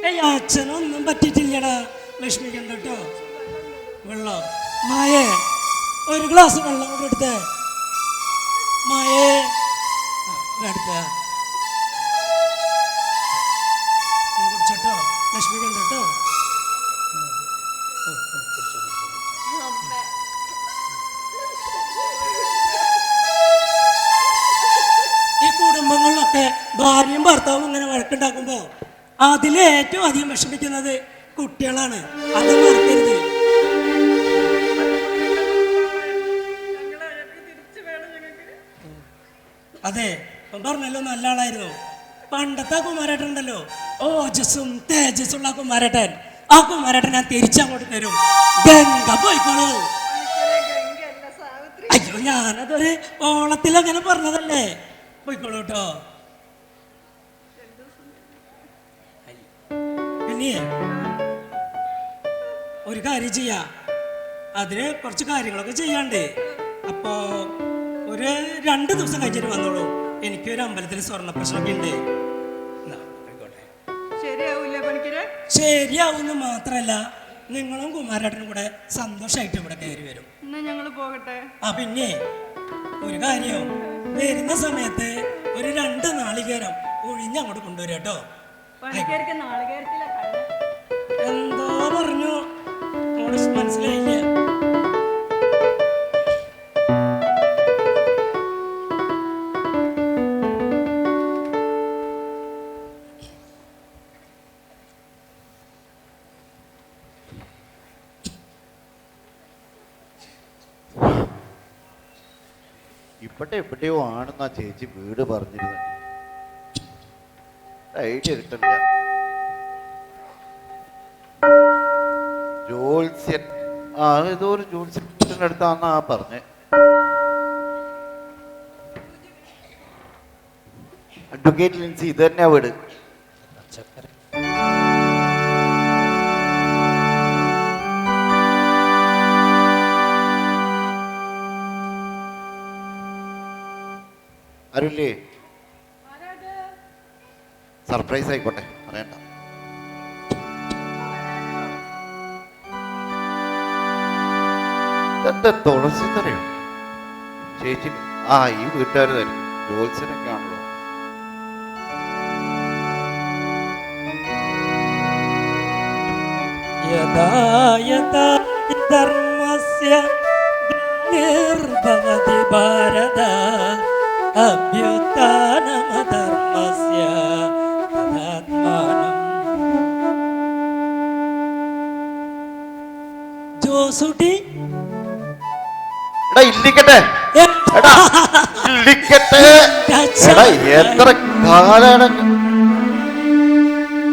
ഏയ് അച്ഛനൊന്നും പറ്റിയിട്ടില്ലടാ, വിഷമിക്കണ്ട കേട്ടോ. വെള്ളം മായേ, ഒരു ഗ്ലാസ് വെള്ളം കൂടെ എടുത്തേ. മായേ എടുത്ത കുടിച്ചോട്ടോ, വിഷമിക്കണ്ട കേട്ടോ. ഈ കുടുംബങ്ങളിലൊക്കെ ഭാര്യയും ഭർത്താവും ഇങ്ങനെ വഴക്കുണ്ടാക്കുമ്പോ അതിലേറ്റവും അധികം വിഷമിക്കുന്നത് കുട്ടികളാണ്. അത് മറക്കരുത്. അതെ, പറഞ്ഞല്ലോ നല്ല ആളായിരുന്നു. പണ്ടത്തെ കുമാരേട്ടൻ ഉണ്ടല്ലോ, ഓജസ്സും തേജസ്സുള്ള കുമാരേട്ടൻ, ആ കുമാരേട്ടൻ ഞാൻ തിരിച്ചങ്ങോട്ട് തരും. ഗംഗ പോയിക്കോളൂ. അയ്യോ ഞാനതൊരു ഓളത്തിൽ അങ്ങനെ പറഞ്ഞതല്ലേ. പോയിക്കോളൂ കേട്ടോ. പിന്നെ ഒരു കാര്യം ചെയ്യാ, അതിന് കുറച്ച് കാര്യങ്ങളൊക്കെ ചെയ്യാണ്ട്. അപ്പോ ഒരു 2 ദിവസം കഴിഞ്ഞിട്ട് വന്നോളൂ. എനിക്കൊരു അമ്പലത്തിൽ സ്വർണ്ണ പ്രശ്നമൊക്കെ ഉണ്ട്. ശരിയാവൂല്ലേ പണിക്കരെ? ശരിയാവുന്ന മാത്രല്ല, നിങ്ങളും കുമാരേട്ടനും കൂടെ സന്തോഷമായിട്ട് ഇവിടെ കയറി വരും. എന്നാ ഞങ്ങള് പോകട്ടെ. ആ പിന്നെ ഒരു കാര്യം, വരുന്ന സമയത്ത് ഒരു 2 നാളികേരം ഒഴിഞ്ഞങ്ങോട്ട് കൊണ്ടുവരും കേട്ടോ. പണിക്കർക്ക് നാളികേരത്തിലെ കള്ള്. എന്തോ പറഞ്ഞു മനസ്സിലായില്ല. എവിടെയോ ആണെന്നാ ചേച്ചി വീട് പറഞ്ഞിരുന്നത്. ഐഡിയ കിട്ടില്ല. ജോത്സ്യൻ, ഏതോ ഒരു ജോത്സ്യന്റെ അടുത്താന്നാ പറഞ്ഞേ. അഡ്വക്കേറ്റ് ലിൻസി, ഇത് തന്നെയാ വീട്. ആരുല്ലേ? സർപ്രൈസ് ആയിക്കോട്ടെ, പറയണ്ട. ഇതെന്താ തുളസി തറയോ ചേച്ചി? ഈ വീട്ടുകാർ തന്നെ ജോത്സ്യനൊക്കെ ആണല്ലോ. യഥാ യഥാ ധർമ്മസ്യ നിർഭവതി ഭാരത അഭ്യുത്ഥാനമധർമ്മസ്യ തദാത്മാനം. ജോസുട്ടി ഇല്ലിക്കട്ടെ, ഇല്ലിക്കട്ടെ. എത്ര കാലാണ്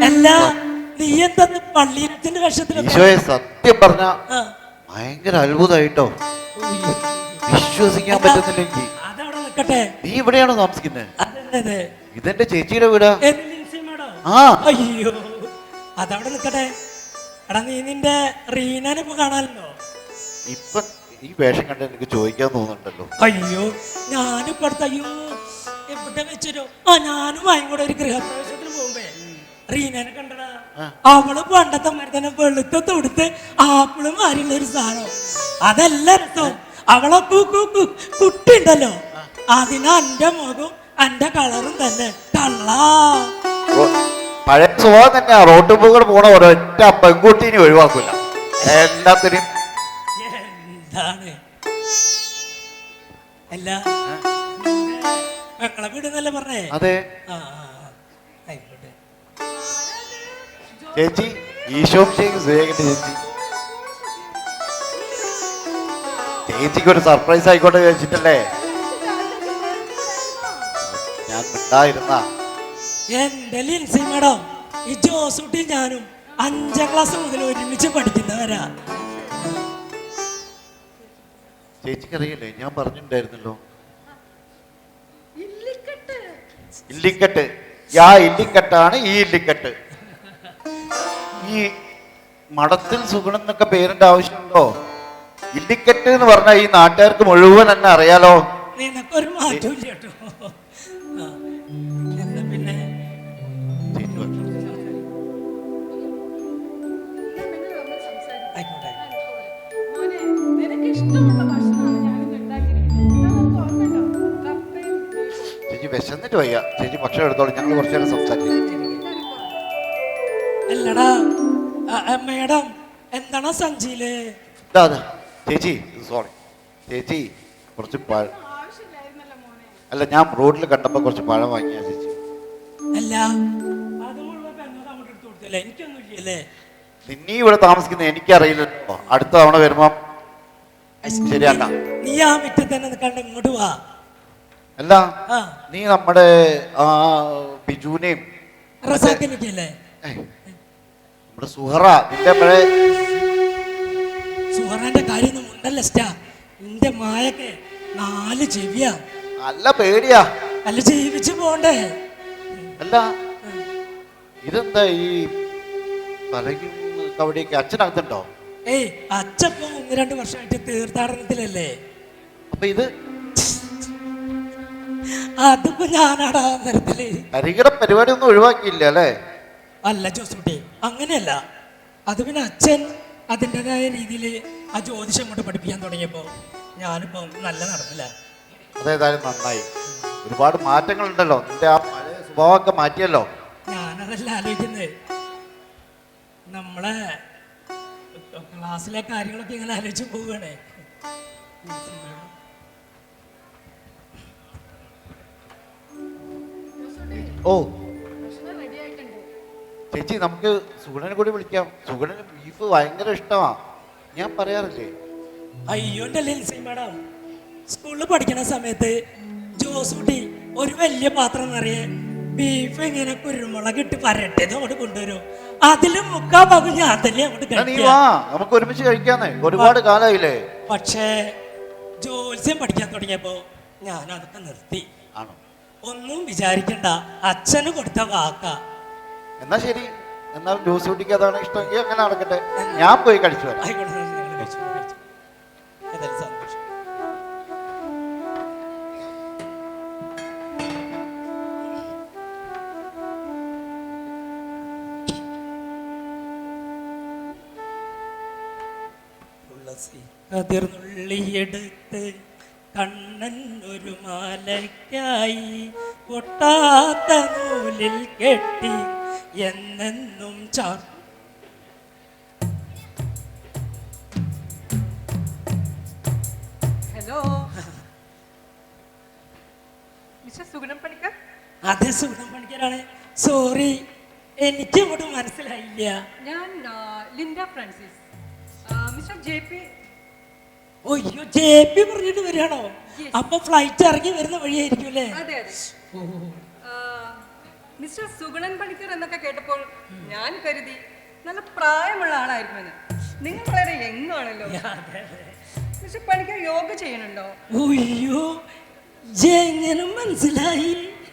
എല്ലാ നീ എന്താ പള്ളിയിലത്തിന്റെ വേഷത്തിൽ? ഈശോയെ, സത്യം പറഞ്ഞ ഭയങ്കര അത്ഭുതമായിട്ടോ. വിശ്വസിക്കാൻ പറ്റുന്നില്ലെങ്കിൽ. അതവിടെ നിൽക്കട്ടെ. നീ ഇവിടെയാണോ താമസിക്കുന്നത്? അതെ. ഇതെന്റെ ചേച്ചിയുടെ വീടാ. അയ്യോ, അതവിടെ നിൽക്കട്ടെ. എടാ, നീ നിന്റെ റീനാനെ ഇപ്പൊ കാണാനല്ലോ. ഇപ്പൊ ഈ വേഷം കണ്ട് എനിക്ക് ചോദിക്കാൻ തോന്നുന്നുണ്ടല്ലോ. അയ്യോ, ഞാനിപ്പോ അടുത്ത എവിടെ വെച്ചോ ഞാനും കൂടെ ഒരു ഗൃഹപ്രവേശത്തിന് പോകുമ്പേ റീനാനെ കണ്ടടാ. അവള് പണ്ടത്തെ മരുതന്നെ വെളുത്ത തൊടുത്ത് ആപ്പിളും മാറിയുള്ള ഒരു സാധനം. അതല്ല രസം. അവളെ കുട്ടി ഉണ്ടല്ലോ, അതിന് എന്റെ മുഖം എന്റെ കളറും തന്നെ. പഴയ സ്വഭാവം തന്നെയാ. റോഡ് കൂടെ പോണ ഒരൊറ്റ പെൺകുട്ടീനെ ഒഴിവാക്കില്ല എല്ലാത്തിനും. എന്താണ് അല്ല മക്കളെ വീടെന്നല്ലേ പറഞ്ഞേ? അതെ ആ ആ, ആ. ആയിക്കോട്ടെ. ചേച്ചി ഈശോം ചേച്ചി ചേച്ചിക്ക് ഒരു സർപ്രൈസ് ആയിക്കോട്ടെ ചോദിച്ചിട്ടല്ലേ ഞാൻ മിണ്ടായിരുന്ന. എന്റെ ലിൻസി മേഡം, ഈ ജോസൂട്ടി ഞാനും 5ാം ക്ലാസ് മുതൽ ഒരുമിച്ച് പഠിക്കുന്നവരാ. ചേച്ചിക്കറിയില്ലേ, ഞാൻ പറഞ്ഞിട്ടുണ്ടായിരുന്നല്ലോ ഇല്ലിക്കട്ട്. ഇല്ലിക്കട്ട്. യാ ഇല്ലിക്കട്ടാണ് ഈ ഇല്ലിക്കട്ട്. ഈ മഠത്തിൽ സുഗുണം എന്നൊക്കെ പേരിന്റെ ആവശ്യമുണ്ടോ? ഇല്ലിക്കട്ട് എന്ന് പറഞ്ഞാൽ ഈ നാട്ടുകാർക്ക് മുഴുവൻ എന്നെ അറിയാലോ. നിനക്കൊരു മാറ്റവും ഇല്ല കേട്ടോ. ആ, എന്നാ പിന്നെ ചേച്ചി വരൂ. ആയിക്കോട്ടെ. മോനെ, നിനക്ക് ഇഷ്ടമുള്ള ഭക്ഷണമാണ് ഞാനിന്ന് ഉണ്ടാക്കിയിരിക്കുന്നത്. നമുക്ക് ഓർമ്മയുണ്ടോ? കപ്പയും ബീഫും. ചേച്ചി വിശന്നിട്ട് വയ്യ, ചേച്ചി ഭക്ഷണം എടുത്തോളൂ, ഞങ്ങൾ കുറച്ചു നേരം സംസാരിക്കും. അല്ലടാ മേഡം, എന്താണ് സഞ്ചിയില്? അതെ ചേച്ചി, സോറി ചേച്ചി, കുറച്ച് പഴം. ആവശ്യമില്ലായിരുന്നല്ലോ മോനെ. അല്ല, ഞാൻ റോഡിൽ കണ്ടപ്പോൾ കുറച്ച് പഴം വാങ്ങിയ ചേച്ചി. അല്ല അത് മുഴുവൻ എന്നോട് അങ്ങോട്ട് എടുത്തു കൊടുത്തല്ലേ? എനിക്കൊന്നും ഇല്ലല്ലേ? നിന്നീ ഇവിടെ താമസിക്കുന്നത് എനിക്കറിയില്ലല്ലോ. അടുത്ത തവണ വരുമ്പം ശരിയാക്കാം. നീ ആ മുറ്റത്ത് തന്നെ നിൽക്കാണ്ട് ഇങ്ങോട്ട് വാ. അല്ല, ആ നീ നമ്മുടെ ആ ബിജുവിനെയും റസാക്കിനിക്കല്ലേ? നമ്മുടെ സുഹറ, നിന്റെ പഴയ സുഹറാന്റെ കാര്യം ഉണ്ടല്ല സ്റ്റാ. നിന്റെ മായൊക്കെ 4 ചെവിയാ. നല്ല പേടിയാ. അല്ല ജീവിച്ചു പോണ്ടേ? അല്ല, ഇതെന്താ ഈ തലയ്ക്കും കവടിയൊക്കെ അച്ഛനകത്തുണ്ടോ? ഏയ് അച്ഛപ്പം 1-2 വർഷമായിട്ട് തീർത്ഥാടനത്തിലല്ലേ. അപ്പൊ ഇത് അതിപ്പോ ഞാനാടാ തരത്തില്. കരികിട പരിപാടി ഒന്നും ഒഴിവാക്കിയില്ല അല്ലേ? അല്ല ജോസൂട്ടി, അങ്ങനെയല്ല. അത് പിന്നെ അച്ഛൻ അതിൻ്റെതായ രീതിയിൽ ആ ജ്യോതിഷം കൊണ്ട് പഠിപ്പിക്കാൻ തുടങ്ങിയപ്പോ ഞാനിപ്പോ നല്ല നടന്നില്ല. അതേതായാലും നന്നായി. ഒരുപാട് മാറ്റങ്ങളുണ്ടല്ലോ, നിന്റെ ആ പഴയ സ്വഭാവമൊക്കെ മാറ്റിയല്ലോ. ഞാനതല്ല ആലോചിക്കുന്നത്. നമ്മളെ ക്ലാസ്സിലെ കാര്യങ്ങളൊക്കെ ഇങ്ങനെ ആലോചിച്ച് പോവുകയാണേ. ഓ ചേച്ചി, നമുക്ക് സുഗുണനെ കൂടി വിളിക്കാം. സുഗുണന് ബീഫ് ഭയങ്കര ഇഷ്ടമാ, ഞാൻ പറയാറില്ലേ. അയ്യോ എൻ്റെ ലിൻസി മാഡം, സ്കൂളിൽ പഠിക്കുന്ന സമയത്ത് ജോസൂട്ടി ഒരു വലിയ പാത്രം നിറയെ ബീഫ് ഇങ്ങനെ കുരുമുളക് ഇട്ട് പരട്ടേന്ന് അങ്ങോട്ട് കൊണ്ടുവരും. അതില് 3/4 ഭാഗം ഞാൻ തന്നെ അങ്ങോട്ട് നീ കഴിക്കാം. വാ, നമുക്ക് ഒരുമിച്ച് കഴിക്കാന്നേ, ഒരുപാട് കാലമായില്ലേ. പക്ഷേ ജോത്സ്യം പഠിക്കാൻ തുടങ്ങിയപ്പോ ഞാൻ അതൊക്കെ നിർത്തി. ആണോ? ഒന്നും വിചാരിക്കണ്ട, അച്ഛന് കൊടുത്ത വാക്ക. എന്നാ ശരി, എന്നാൽ ജോസ് കുട്ടിക്ക് അതാണ് ഇഷ്ടമെങ്കിൽ അങ്ങനെ നടക്കട്ടെ. ഞാൻ പോയി കഴിച്ചു വരാം. ആയിക്കോട്ടെ, നിങ്ങൾ കഴിച്ചോ, കഴിച്ചോ. ഏതായാലും സന്തോഷം. തുളസി കതിർന്നുള്ളിയെടുത്ത് കണ്ണൻ ഒരു മാലയ്ക്കായി പൊട്ടാത്ത നൂലിൽ കെട്ടി എന്നെന്നും ചാർ. Hello mister Sugunam Panicker. അതേ സുഗുണം പണിക്കരാണ്. സോറി, എനിക്ക് അങ്ങോട്ട് മനസ്സിലായില്ല. ഞാൻ Linda Francis. Mister J P. ഒയ്യോ, ജെ പി പറഞ്ഞിട്ട് വരികയാണോ? അപ്പൊ ഫ്ലൈറ്റ് ഇറങ്ങി വരുന്ന വഴിയായിരിക്കും അല്ലേ? അതെ അതെ. മിസ്റ്റർ സുഗുണൻ പണിക്കർ എന്നൊക്കെ കേട്ടപ്പോൾ ഞാൻ കരുതി നല്ല പ്രായമുള്ള ആളായിരിക്കുമെന്ന്. നിങ്ങൾ വളരെ യങ്ങാണല്ലോ. മിസ്റ്റർ പണിക്കർ യോഗ ചെയ്യണുണ്ടോ? ഒയ്യോ, എങ്ങനെ മനസ്സിലായി?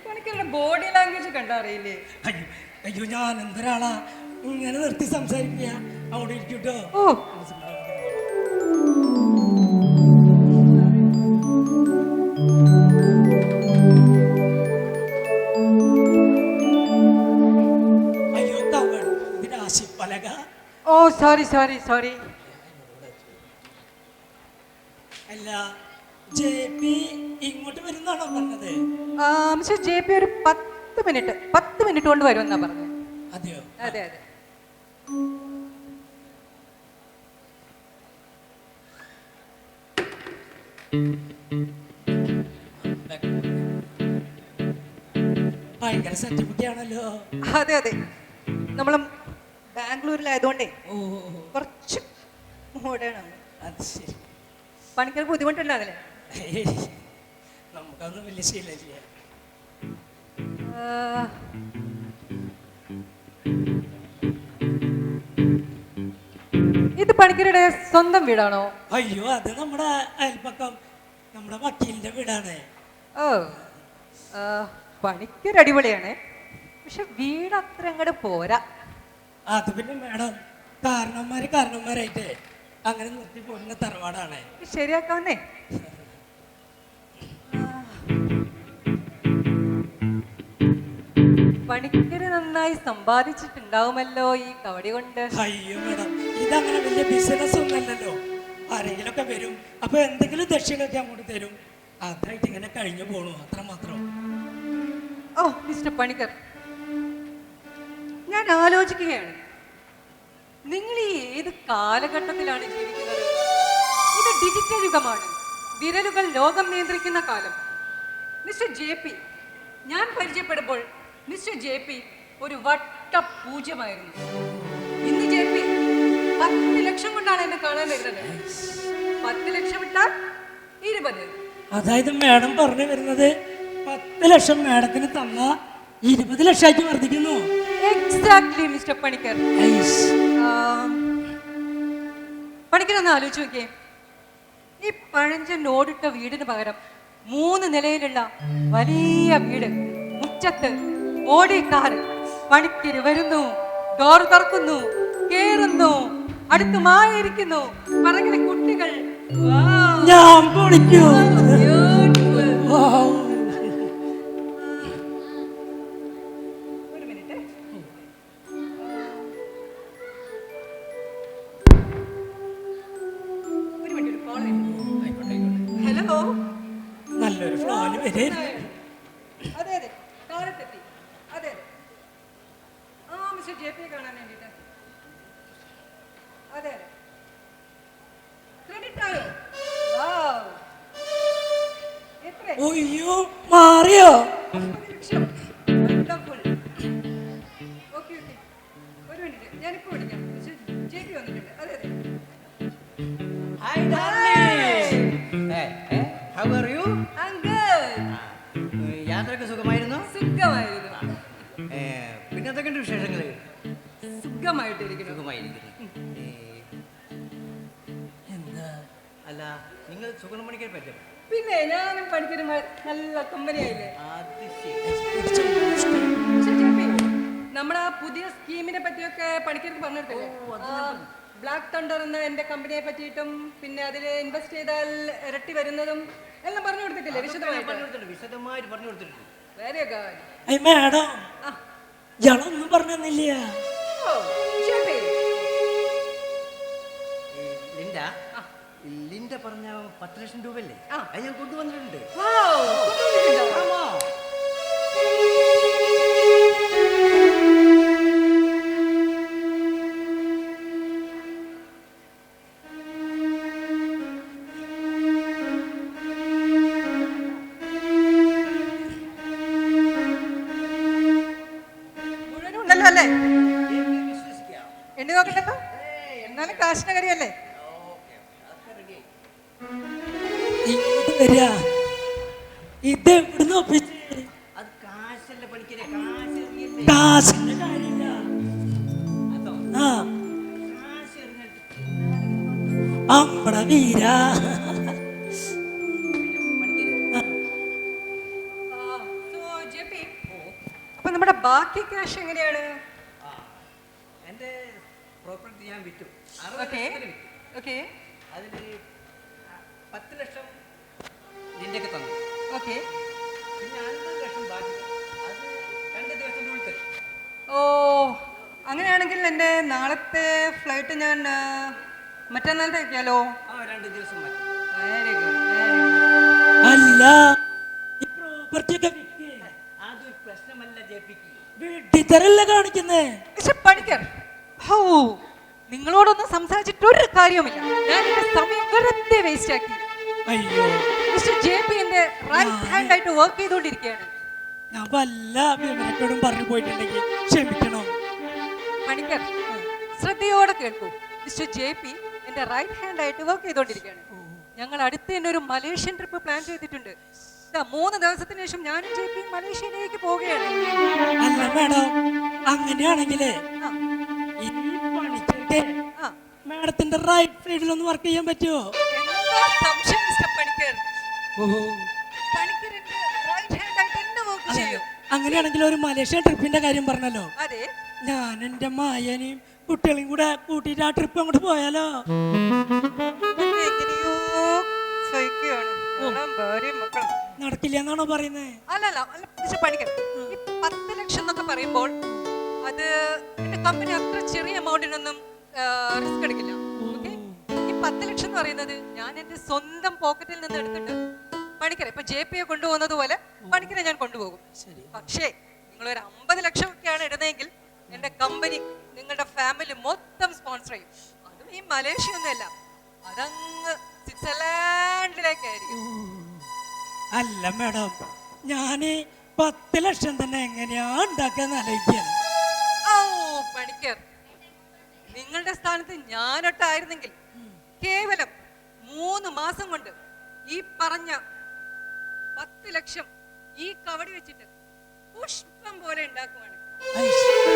പണിക്കരുടെ ബോഡി ലാംഗ്വേജ് കണ്ടറിയില്ലേ? അയ്യോ അയ്യോ, ഞാൻ എന്തൊരാളാ ഇങ്ങനെ നിർത്തി സംസാരിക്കുക. അവിടെ ഇരിക്കൂട്ടോ. ഓ, അയ്യോ തവൾ, ഇതിന്റെ ആശിപ്പലക. ഓ സോറി സോറി സോറി. അല്ല, ജെ പി ഇങ്ങോട്ട് വരുന്നാണോ പറഞ്ഞത്? മിസ്റ്റർ ജെ പി ഒരു 10 മിനിറ്റ് കൊണ്ട് വരുമെന്നാ പറഞ്ഞത്. അതെയോ? അതെ അതെ. ഭയങ്കര സെറ്റപ്പൊക്കെയാണല്ലോ. അതെ അതെ, നമ്മൾ ബാംഗ്ലൂരിലായതുകൊണ്ടേ ഓ കുറച്ച് മോഡേൺ ആണ്. അത് ശരി. പണിക്കർ ബുദ്ധിമുട്ടുണ്ടാകില്ലേ? ഏയ്, നമുക്കൊന്നും വലിയ ശീലമില്ല. ഇത് പണിക്കരുടെ സ്വന്തം വീടാണോ? അയ്യോ, അത് നമ്മുടെ അയൽപ്പക്കം നമ്മുടെ വക്കീലിന്റെ വീടാണ്. ഓ, പണിക്കർ അടിപൊളിയാണ്, പക്ഷെ വീട് അത്ര അങ്ങോട്ട് പോരാ. അത് പിന്നെ മേഡം കാരണന്മാരായിട്ട് അങ്ങനെ നിർത്തി പോകുന്ന തറവാടാണ്. ശരിയാക്കാവുന്നേ. പണിക്കര് നന്നായി സമ്പാദിച്ചിട്ടുണ്ടാവുമല്ലോ ഈ കവടി കൊണ്ട്. അയ്യോ മേഡം, ഇതങ്ങനെ വലിയ ബിസിനസ് ഒന്നല്ലല്ലോ. ആരെങ്കിലൊക്കെ വരും, അപ്പൊ എന്തെങ്കിലും ദക്ഷിണൊക്കെ അങ്ങോട്ട് തരും. അതായിട്ട് ഇങ്ങനെ കഴിഞ്ഞു പോണു, അത്രമാത്രം. ഓ മിസ്റ്റർ പണിക്കർ, ഞാൻ ആലോചിക്കുകയാണ്, നിങ്ങൾ ഈ ഏത് കാലഘട്ടത്തിലാണ് ജീവിക്കുന്നത്? ഇത് ഡിജിറ്റൽ യുഗമാണ്, വിരലുകൾ ലോകം നിയന്ത്രിക്കുന്ന കാലം. മിസ്റ്റർ JP, ഞാൻ പരിചയപ്പെടുമ്പോൾ മിസ്റ്റർ JP ഒരു വട്ട പൂജ്യമായിരുന്നു. ഇന്ന് JP 10 ലക്ഷം കൊണ്ടാണ് എന്നെ കാണാൻ വരുന്നത്. 10 ലക്ഷം ഇട്ടാൽ 20. അതായത് മേഡം പറഞ്ഞു വരുന്നത് 10 ലക്ഷം മേഡത്തിന് തന്ന 20 ലക്ഷമായിട്ട് വർദ്ധിക്കുന്നു. Exactly mister Panicker. പണിക്കർ ഒന്ന് ആലോചിച്ച് നോക്കിയേ, ഈ പഴഞ്ചൻ ഓടിട്ട വീടിന് പകരം 3 നിലയിലുള്ള വലിയ വീട്, മുറ്റത്ത് ഓടിക്കാർ. പണിക്കര് വരുന്നു, ഡോർ തുറക്കുന്നു, കേറുന്നു, അടുത്ത് മായിരിക്കുന്നു, പറകിലെ കുട്ടികൾ. ഞാൻ പൊളിക്കൂ. ഒരു മിനിറ്റ്. ഒരു മിനിറ്റ്, ഒരു കോൾ. ഹലോ. നല്ലൊരു ഫ്ലോയില് വരായിരുന്നു. അതെ അതെ, കാലത്തെത്തി. അതെ അതെ, ആ മിസ്റ്റർ JP കാണാൻ വേണ്ടിട്ട്. അതെ അതെ, ക്രെഡിറ്റ് ആയോ? വാവ്, എത്ര? അയ്യോ, മാറിയോ? 50 ലക്ഷം. വണ്ടർഫുൾ. ഓക്കെ ഓക്കെ, ഒരു മിനിറ്റ്, ഞാനിപ്പോ വിളിക്കാം. മിസ്റ്റർ JP വന്നിട്ടുണ്ട്. അതെ അതെ. Hi, darling. Hey, how are you? Uncle, യാത്രയൊക്കെ സുഖമായിരുന്നു? സുഖമായിരുന്നു. പിന്നെ എന്തൊക്കെയുണ്ട് വിശേഷങ്ങൾ? സുഖമായിട്ടിരിക്കുന്നു. സുഖമായിരിക്കുന്നു. എന്താ? അല്ല, നിങ്ങൾ സുഗുണമണിക്കരെ പറ്റും? പിന്നെ ഞാനും പഠിക്കുന്ന നല്ല കമ്പനിയായില്ലേ? അത് ശരി. മിസ്റ്റർ JP, നമ്മുടെ ആ പുതിയ സ്കീമിനെ പറ്റിയൊക്കെ പണിക്കർക്ക് പറഞ്ഞിട്ടില്ലേ? ബ്ലാക്ക് തണ്ടർ എന്ന എന്റെ കമ്പനിയെ പറ്റിയിട്ടും പിന്നെ അതിൽ ഇൻവെസ്റ്റ് ചെയ്താൽ ഇരട്ടി വരുന്നതും എല്ലാം പറഞ്ഞു കൊടുത്തിട്ടില്ലേ? വിശദമായിട്ട് വിശദമായിട്ട് പറഞ്ഞു കൊടുത്തിട്ടുണ്ട്. Very good. ഐ മേഡം, ഇയാളൊന്നും പറഞ്ഞില്ല. ലിൻഡ പറഞ്ഞ 10 ലക്ഷം രൂപയല്ലേ? അത് ഞാൻ കൊണ്ടുവന്നിട്ടുണ്ട്. മുഴുവനുണ്ടല്ലോ അല്ലേ? എണ്ണി നോക്കണ്ടല്ലോ, എന്നാലും കാശിന്റെ കാര്യമല്ലേ? ഇങ്ങോട്ട് വരിക. ഇത് എവിടുന്ന് ഒപ്പിച്ച്? അത് കാശല്ല പണിക്കരെ, കാശ് കാശിന്റെ കാര്യമില്ല. അതോ ആ, കാശ് എറിഞ്ഞിട്ട് അമ്പട വീര. അപ്പൊ നമ്മുടെ ബാക്കി ക്യാഷ് എങ്ങനെയാണ്? എൻ്റെ പ്രോപ്പർട്ടി ഞാൻ വിറ്റു. ഓക്കെ ഓക്കെ അതിൽ 10 ലക്ഷം ലിൻഡയ്ക്ക് തന്നു. ഓക്കെ. പിന്നെ 50 ലക്ഷം ബാക്കി. അത് 2 ദിവസത്തിനുള്ളിൽ തരും. ഓ, അങ്ങനെയാണെങ്കിൽ എൻ്റെ നാളത്തെ ഫ്ലൈറ്റ് ഞാൻ മറ്റന്നാളത്തെ വയ്ക്കാലോ? 2 ദിവസം മതി. Very good, very good. അല്ല, ഈ പ്രോപ്പർട്ടി ഒക്കെ വിൽക്കേ? അതൊരു പ്രശ്നമല്ല JPക്ക്. വീട്ടിത്തരല്ല കാണിക്കുന്നേ. മിസ്റ്റർ പണിക്കർ, ഹോ, നിങ്ങളോടൊന്നും സംസാരിച്ചിട്ട് ഒരു കാര്യവുമില്ല. ഞാൻ എന്റെ സമയം വെറുതെ വേസ്റ്റ് ആക്കി. അയ്യോ, മിസ്റ്റർ ജെ പി എന്റെ റൈറ്റ് ഹാൻഡ് ആയിട്ട് വർക്ക് ചെയ്തുകൊണ്ടിരിക്കുകയാണ്. ഞാൻ വല്ല വിവരത്തോടും പറഞ്ഞു പോയിട്ടുണ്ടെങ്കിൽ ക്ഷമിക്കണം. പണിക്കർ, ശ്രദ്ധയോടെ കേൾക്കൂ. മിസ്റ്റർ ജെ പി എന്റെ റൈറ്റ് ഹാൻഡ് ആയിട്ട് വർക്ക് ചെയ്തുകൊണ്ടിരിക്കുകയാണ്. ഞങ്ങൾ അടുത്ത് തന്നെ ഒരു മലേഷ്യൻ ട്രിപ്പ് പ്ലാൻ ചെയ്തിട്ടുണ്ട്. 3 ദിവസത്തിന് ശേഷം ഞാനും ജെ പി മലേഷ്യയിലേക്ക് പോവുകയാണ്. അല്ല മാഡം, അങ്ങനെയാണെങ്കിലേ ഈ പണിക്കർക്ക് മാഡത്തിന്റെ റൈറ്റ് സൈഡിലൊന്ന് വർക്ക് ചെയ്യാൻ പറ്റുമോ? എന്താ സംശയം മിസ്റ്റർ പണിക്കർ? പണിക്കർ എന്റെ റൈറ്റ് ഹാൻഡ് ആയിട്ട് തന്നെ വർക്ക് ചെയ്യും. അങ്ങനെയാണെങ്കിൽ ഒരു മലേഷ്യ ട്രിപ്പിന്റെ കാര്യം പറഞ്ഞല്ലോ, അതെ, ഞാൻ എന്റെ മായനെയും കുട്ടികളെയും കൂടെ കൂട്ടിയിട്ട് ആ ട്രിപ്പ് അങ്ങോട്ട് പോയാലോ? എങ്ങനെയോ സഹിക്കുകയാണ്. ഭാര്യയും മക്കളും നടക്കില്ല എന്നാണോ പറയുന്നത്? അല്ലല്ല മിസ്റ്റർ പണിക്കർ, ഈ 10 ലക്ഷം എന്നൊക്കെ പറയുമ്പോൾ അത് എന്റെ കമ്പനി അത്ര ചെറിയ എമൗണ്ടിനൊന്നും റിസ്ക് എടുക്കില്ല. ഓക്കെ, ഈ 10 ലക്ഷം എന്ന് പറയുന്നത് ഞാൻ എന്റെ സ്വന്തം പോക്കറ്റിൽ നിന്ന് എടുത്തിട്ട് പണിക്കരെ ഇപ്പൊ ജെ പിയെ കൊണ്ടുപോകുന്നത് പോലെ പണിക്കരെ ഞാൻ കൊണ്ടുപോകും. പക്ഷേ നിങ്ങളൊരു 50 ലക്ഷം ഒക്കെയാണ് ഇടുന്നതെങ്കിൽ എന്റെ കമ്പനി നിങ്ങളുടെ ഫാമിലി മൊത്തം സ്പോൺസർ ചെയ്യും. അതും ഈ മലേഷ്യ ഒന്നുമല്ല, അതങ്ങ് സ്വിറ്റ്സർലാൻഡിലേക്കായിരിക്കും. അല്ല മാഡം, ഞാന് 10 ലക്ഷം തന്നെ എങ്ങനെയാ ഉണ്ടാക്കാന്ന് ആലോചിക്കാണ്. ഓ പണിക്കർ, നിങ്ങളുടെ സ്ഥാനത്ത് ഞാനൊട്ടായിരുന്നെങ്കിൽ കേവലം 3 മാസം കൊണ്ട് ഈ പറഞ്ഞ 10 ലക്ഷം ഈ കവടി വെച്ചിട്ട് പുഷ്പം പോലെ ഉണ്ടാക്കുവാണ്.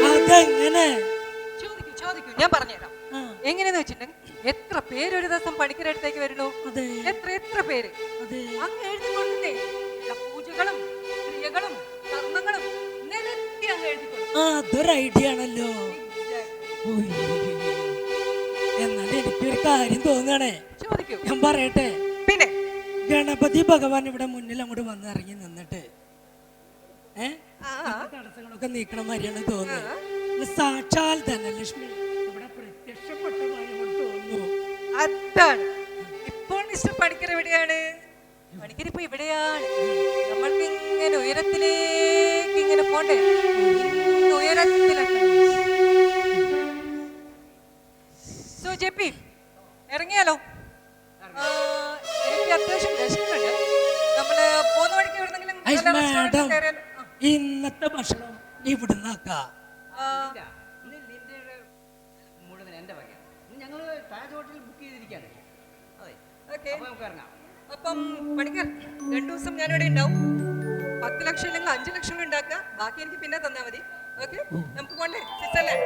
അതെങ്ങനെ? ചോദിക്കൂ, ഞാൻ പറഞ്ഞുതരാം. എങ്ങനെയെന്ന് വെച്ചിട്ടുണ്ടെങ്കിൽ എത്ര പേര് ഒരു ദിവസം പണിക്കരുടെ അടുത്തേക്ക് വരുന്നു? എത്ര പേര് അങ്ങ് എഴുതിക്കൊണ്ടേ പൂജകളും ക്രിയകളും കർമ്മങ്ങളും നിരത്തി അങ്ങ് എഴുതിക്കൊണ്ടു. അതൊരു ഐഡിയ ആണല്ലോ. എന്നാൽ എനിക്കൊരു കാര്യം തോന്നണേ. ചോദിക്കൂ, ഞാൻ പറയട്ടെ. പിന്നെ ഗണപതി ഭഗവാൻ ഇവിടെ മുന്നിൽ അങ്ങോട്ട് വന്ന് ഇറങ്ങി നിന്നിട്ട് തടസ്സങ്ങളൊക്കെ നീക്കണ മാതിരിയാണ് തോന്നുന്നത്. സാക്ഷാൽ ധനലക്ഷ്മി ഇവിടെ പ്രത്യക്ഷപ്പെട്ടതായി തോന്നുന്നു. അതാണ്. ഇപ്പോൾ മിസ്റ്റർ പണിക്കർ എവിടെയാണ്? പണിക്കർ ഇപ്പൊ ഇവിടെയാണ്. നമ്മൾക്ക് ഇങ്ങനെ ഉയരത്തിലേക്ക് ഇങ്ങനെ പോണ്ടേ, ഉയരത്തിലെത്തണം. സോ ജെ പി ഇറങ്ങിയാലോ? എനിക്ക് അത്യാവശ്യം വിശക്കുന്നുണ്ട്. നമ്മള് പോകുന്ന വഴിക്ക് എവിടെന്നെങ്കിലും ഇന്നത്തെ ഭക്ഷണം ഇവിടുന്നാക്കാം. മുഴുവൻ എന്റെ വകയാണ്. ഞങ്ങൾ താജ് ഹോട്ടലിൽ ബുക്ക് ചെയ്തിരിക്കുകയാണ്. അതെ, നമുക്ക് ഇറങ്ങാം. അപ്പം പണിക്കർ 2 ദിവസം ഞാനിവിടെ ഉണ്ടാവും. 10 ലക്ഷം അല്ലെങ്കിൽ 5 ലക്ഷം ഉണ്ടാക്കുക, ബാക്കി എനിക്ക് പിന്നെ തന്നാ മതി. ഓക്കെ, നമുക്ക് പോണ്ടേ സ്വിറ്റ്സർലാൻഡ്?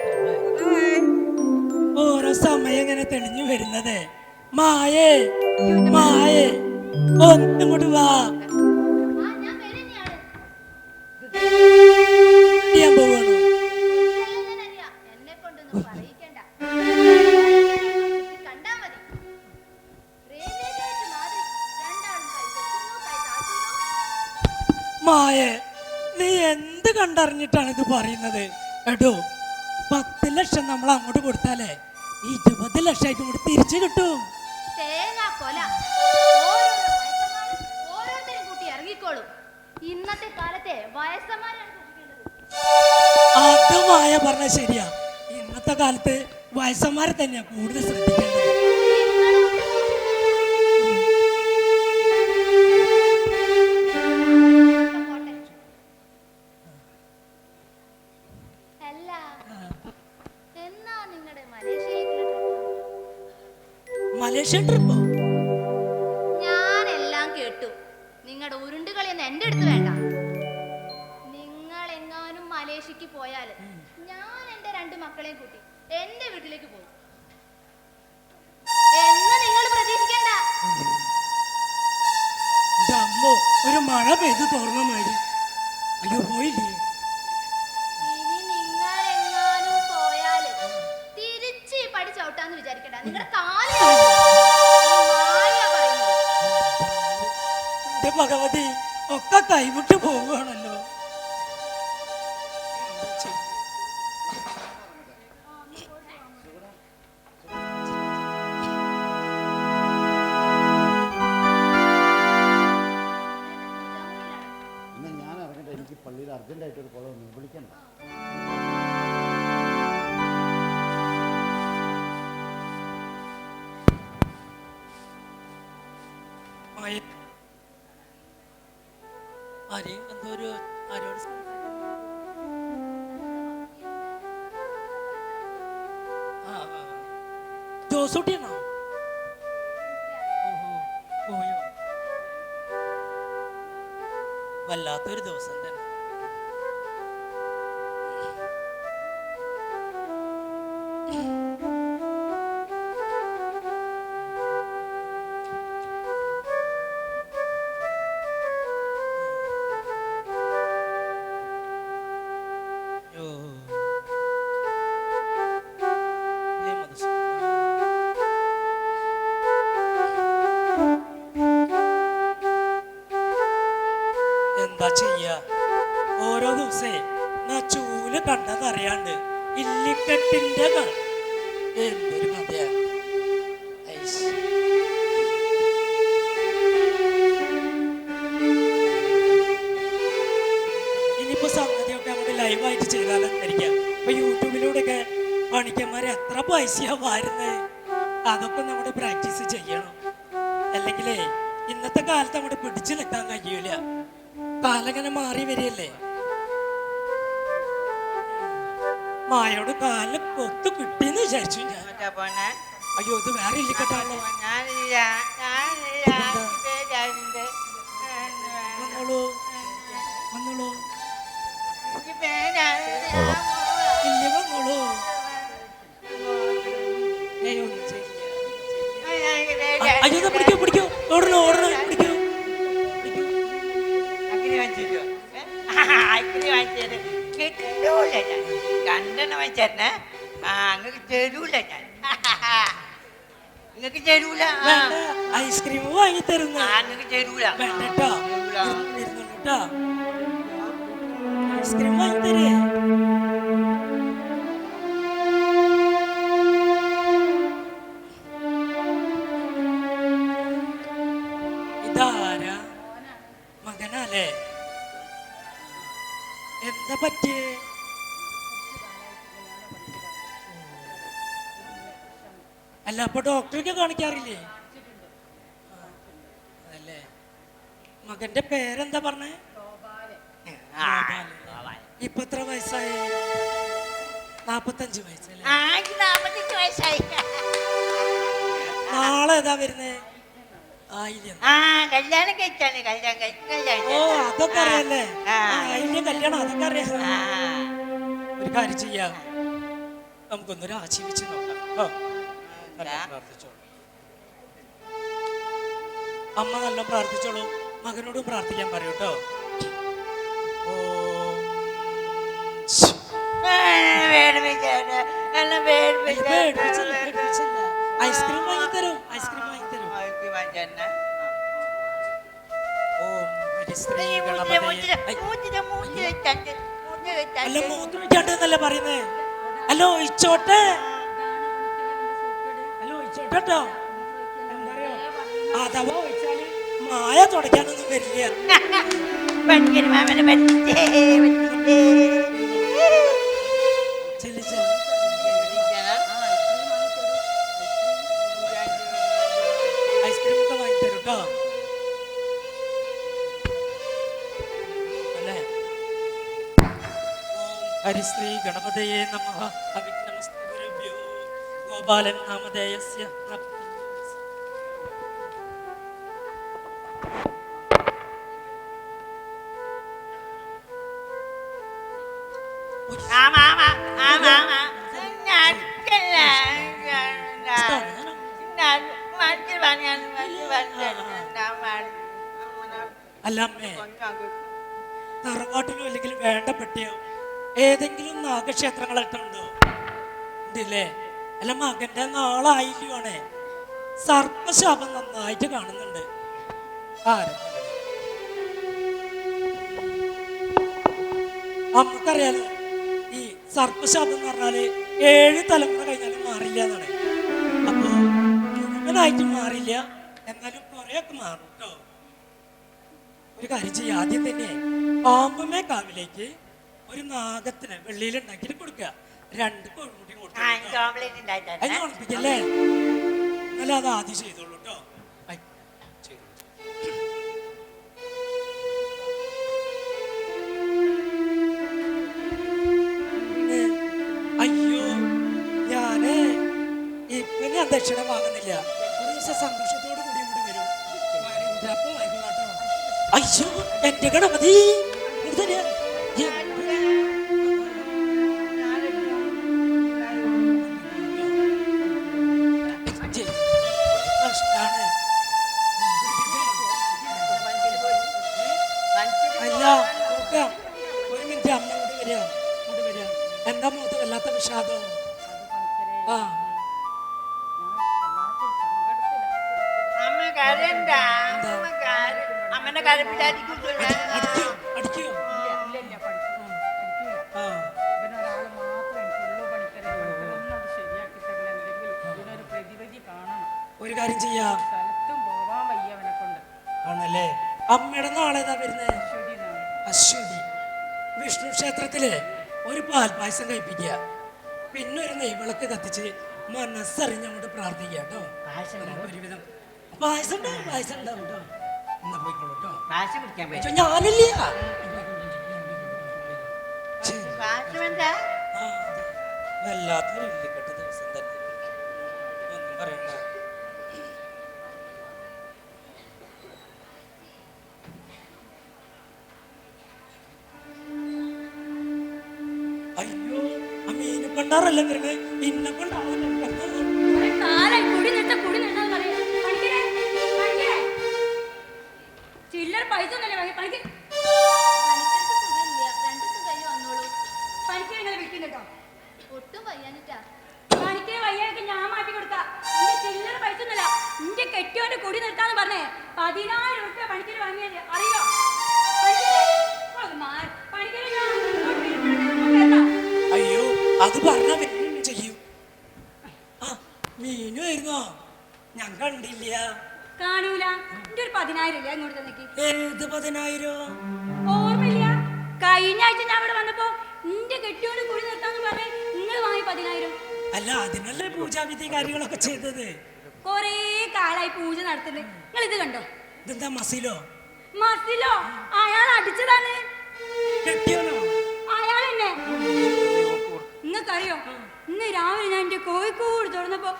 ഓരോ സമയം ഇങ്ങനെ തെളിഞ്ഞു വരുന്നത്. മായേ മായേ ഒന്നിങ്ങോട്ട് വാ. ഞാൻ പോവാണോ? മായേ, നീ എന്ത് കണ്ടറിഞ്ഞിട്ടാണ് ഇത് പറയുന്നത്? എടോ, 10 ലക്ഷം നമ്മൾ അങ്ങോട്ട് കൊടുത്താലേ 20 ലക്ഷമായിട്ട് കൂടി തിരിച്ചു കിട്ടും. ഇന്നത്തെ കാലത്തെ അത് മായ പറഞ്ഞ ശരിയാ. ഇന്നത്തെ കാലത്ത് വയസ്സന്മാരെ തന്നെയാ കൂടുതൽ ശ്രദ്ധിക്കേണ്ടത്. മലേഷ്യൻ ട്രിപ്പോ? ഞാനെല്ലാം കേട്ടു. നിങ്ങളുടെ ഉരുണ്ടുകളിയൊന്നും എന്റെ അടുത്ത് വേണ്ട. നിങ്ങൾ എങ്ങാനും മലേഷ്യക്ക് പോയാൽ ഞാൻ എന്റെ 2 മക്കളെയും കൂട്ടി എന്റെ വീട്ടിലേക്ക് പോകും എന്ന് നിങ്ങൾ പ്രതീക്ഷിക്കണ്ട. അമ്മോ, ഒരു മഴ പെയ്ത് തോർന്ന മാതിരി. അയ്യോ, പോയില്ലേ? ഇനി നിങ്ങൾ എങ്ങാനും പോയാൽ തിരിച്ച് പടി ചവിട്ടാന്ന് വിചാരിക്കണ്ട. നിങ്ങളുടെ കാല് എന്റെ ഭഗവതി, ഒക്കെ കൈവിട്ട് പോവുകയാണല്ലോ. ഞാൻ ഇറങ്ങട്ടെ, എനിക്ക് പള്ളിയിൽ അർജന്റായിട്ട് ഒരു കുളം വിളിക്കണ്ട. ആരെയും എന്തോ ഒരു ആരോട് ജോസൂട്ടിയാണോ? ഓഹോ, പോയോ? വല്ലാത്തൊരു ദിവസം തന്നെ. എന്താ ചെയ്യാ, ഓരോ ദിവസേ ചൂല് കണ്ടതറിയാണ്ട് ഇല്ലിക്കെട്ടിന്റെ എന്തൊരു കഥയാ. ഇനിയിപ്പോ സംഗതിയൊക്കെ നമുക്ക് ലൈവായിട്ട് ചെയ്താലെന്നിരിക്കാം. ഇപ്പൊ യൂട്യൂബിലൂടെയൊക്കെ പണിക്കന്മാരെ എത്ര പൈസയാ വാരുന്നത്. അതൊക്കെ നമ്മുടെ പ്രാക്ടീസ് ചെയ്യണം. അല്ലെങ്കിലേ ഇന്നത്തെ കാലത്ത് അങ്ങോട്ട് പിടിച്ചു നിൽക്കാൻ കഴിയൂല. കാലങ്ങനെ മാറി വരികയല്ലേ. മായോട് കാലിൽ കൊത്തു കിട്ടിയെന്ന് വിചാരിച്ചു ഞാൻ. അയ്യോ, ഇത് വേറെ ഇല്ലിക്കെട്ടാണല്ലോ. വന്നോളൂ വന്നോളൂ, ഇല്ല വന്നോളൂ. അയ്യോ, പിടിക്കൂ പിടിക്കൂ, ഓടണോ ഓടണോ, പിടിക്കൂ. കിട്ടൂല ഞാൻ രണ്ടെണ്ണം വെച്ചേരനെ. അങ്ങക്ക് തരൂല ഞാൻ, നിങ്ങക്ക് തരൂല. ഐസ്ക്രീം വാങ്ങി തരുന്ന അങ്ങക്ക് തരൂല. ഐസ്ക്രീം വാങ്ങി തരേ. ഇതാരാ? മകനല്ലേ? എന്താ പറ്റിയേ? അല്ല, അപ്പൊ ഡോക്ടർക്ക് കാണിക്കാറില്ലേ? അതല്ലേ. മകന്റെ പേരെന്താ പറഞ്ഞേ? ഇപ്പൊ എത്ര വയസ്സായി? 45 വയസ്സല്ലേ? 45 വയസ്സായി. നാളെ ഏതാ വരുന്നേ? കല്യാണം കഴിച്ചാണ്. കല്യാണം. ഓ, അതൊക്കെ അറിയാല്ലേ. ആയില്യം കല്യാണം, അതൊക്കെ അറിയാം. ഒരു കാര്യം ചെയ്യാം, നമുക്കൊന്നൊരു ആശീർവദിച്ച് നോക്കാം. പ്രാർത്ഥിച്ചോളൂ, അമ്മ നല്ല പ്രാർത്ഥിച്ചോളൂ. മകനോടും പ്രാർത്ഥിക്കാൻ പറയൂ കേട്ടോ. ഐസ്ക്രീം വാങ്ങിത്തരും, ഐസ്ക്രീം വാങ്ങിത്തരും. അല്ല, മൂത്രം ഒഴിക്കാണ്ടെന്നല്ല പറയുന്നേ. അല്ലോ ഒഴിച്ചോട്ടെ, അല്ലോ ഒഴിച്ചോട്ടോ. എന്താ അറിയോ, അഥവാ ഒഴിച്ചാല് മായ തുടയ്ക്കാനൊന്നും വരില്ല. ഐസ്ക്രീം ഒക്കെ വാങ്ങിത്തരും കേട്ടോ. അല്ലേ? ഹരിശ്രീ ഗണപതയേ നമഃ. അവിഘ്നമസ്തു ഗുരുഭ്യോ ഗോപാലൻ നാമധേയസ്യ. അല്ല അമ്മേ, തറവാട്ടിലും അല്ലെങ്കിൽ വേണ്ടപ്പെട്ടിയോ ഏതെങ്കിലും നാഗക്ഷേത്രങ്ങളായിട്ടുണ്ടോ? ഉണ്ടല്ലേ? അല്ല, മകന്റെ നാളായില്ലോണേ. സർപ്പശാപം നന്നായിട്ട് കാണുന്നുണ്ട്. നമുക്കറിയാലോ, ഈ സർപ്പശാപം എന്ന് പറഞ്ഞാല് 7 തലമുറ കഴിഞ്ഞാലും മാറില്ല എന്നാണ്. അപ്പൊ മുഴുവനായിട്ട് മാറില്ല, എന്നാലും കുറെയൊക്കെ മാറും കേട്ടോ. ഒരു കാര്യം ചെയ്യാം, ആദ്യം തന്നെ പാമ്പുമേ കാവിലേക്ക് ഒരു നാഗത്തിന് വെള്ളിയിൽ ഉണ്ടാക്കിയിട്ട് കൊടുക്കുക. 2 കോഴിമുട്ടി കൊടുക്കുക. അതിന് ഉണപ്പിക്കല്ലേ? അല്ല, അത് ആദ്യം ചെയ്തോളൂ കേട്ടോ. സന്തോഷത്തോടു കൂടി ഇവിടെ വരും. അപ്പം വായിക്കോട്ടോ. അയ്യോ എന്റെ ഗണപതി ഇങ്ങോട്ട് തരിക. കഷ്ടാണ്. അല്ല നോക്കാം. ഒരു മിനിറ്റ് അമ്മ ഇങ്ങോട്ട് വരിക. എന്താ മുഖത്ത് വല്ലാത്ത വിഷാദം? ആ അമ്മ കരണ്ട, അമ്മനെ കരപ്പിലായിരിക്കും. അടിക്കോ അടിക്കോ? ആ ഇവനൊരാൾ മാത്രം എനിക്കുള്ളൂ പണിക്കരെ. ഒന്നത് ശരിയാക്കി തരണമെങ്കിൽ ഇതിനൊരു പ്രതിവിധി കാണണം. ഒരു കാര്യം ചെയ്യാം. സ്ഥലത്തും പോവാൻ വയ്യ അവനെ കൊണ്ട്. ആണല്ലേ? അമ്മയുടെ നാളേതാ വരുന്നത്? ശരി എന്നാണ്. അശ്വതി. വിഷ്ണു ക്ഷേത്രത്തില് ഒരു പാൽപായസം കഴിപ്പിക്കുക, പിന്നെ ഒരു നെയ്വിളക്ക് കത്തിച്ച് മനസ്സറിഞ്ഞ് അങ്ങോട്ട് പ്രാർത്ഥിക്കുക കേട്ടോ. ഒരുവിധം പായസം ഉണ്ടാവും, പായസം ഉണ്ടാവും കേട്ടോ. എന്നാ പോയിക്കോളൂ കേട്ടോ. പായസം കുടിക്കാൻ പോയി. പക്ഷെ ഞാനില്ല. പായസം എന്താ? ആ, അതെ. വല്ലാത്തൊരു ഇല്ലിക്കെട്ട ദിവസം തന്നെ. ഒന്നും പറയണ്ട. അയ്യോ ആ മീനെ കൊണ്ടാറല്ലേ വരുന്നത്, ഇന്നെ കൊണ്ടാവില്ല. ചില്ലറ പൈസ ഒന്നല്ലേ വാങ്ങി പണിക്ക്. ഒട്ടും വയ്യാനിട്ടാ. പണിക്കിന് വയ്യാനൊക്കെ ഞാൻ മാറ്റി കൊടുക്കാം. എന്റെ ചില്ലറ പൈസ ഒന്നല്ല, എന്റെ കെട്ടിയോന്റെ കുടി നിർത്താന്ന് പറഞ്ഞേ 10,000 രൂപ പണിക്കിന് വാങ്ങിയത് അറിയോ? അയ്യോ അത് പറഞ്ഞാ ചെയ്യൂ. ആ മീനു ആയിരുന്നോ? ഞാൻ കണ്ടില്ല. കാണൂല. എന്റെ ഒരു 10,000 ഇല്ല ഇങ്ങോട്ട് തന്നേക്ക്. ഏത് 10,000? ഓർമ്മയില്ല. കഴിഞ്ഞ ആഴ്ച ഞാൻ ഇവിടെ വന്നപ്പോ എന്റെ കെട്ടിയോട് കുടി നിർത്താന്ന് പറഞ്ഞേ നിങ്ങൾ വാങ്ങി 10,000. അല്ല അതിനല്ലേ പൂജാവിധി കാര്യങ്ങളൊക്കെ ചെയ്തത്. കൊറേ കാലായി പൂജ നടത്തുന്നത്. നിങ്ങൾ ഇത് കണ്ടോ? ഇതെന്താ മസിലോ? മസിലോ? അയാൾ അടിച്ചതാണ്. കെട്ടിയോനോ? അയാൾ തന്നെ. നിങ്ങൾക്കറിയോ, ഇന്ന് രാവിലെ ഞാൻ എന്റെ കോഴിക്കോട് തുറന്നപ്പോ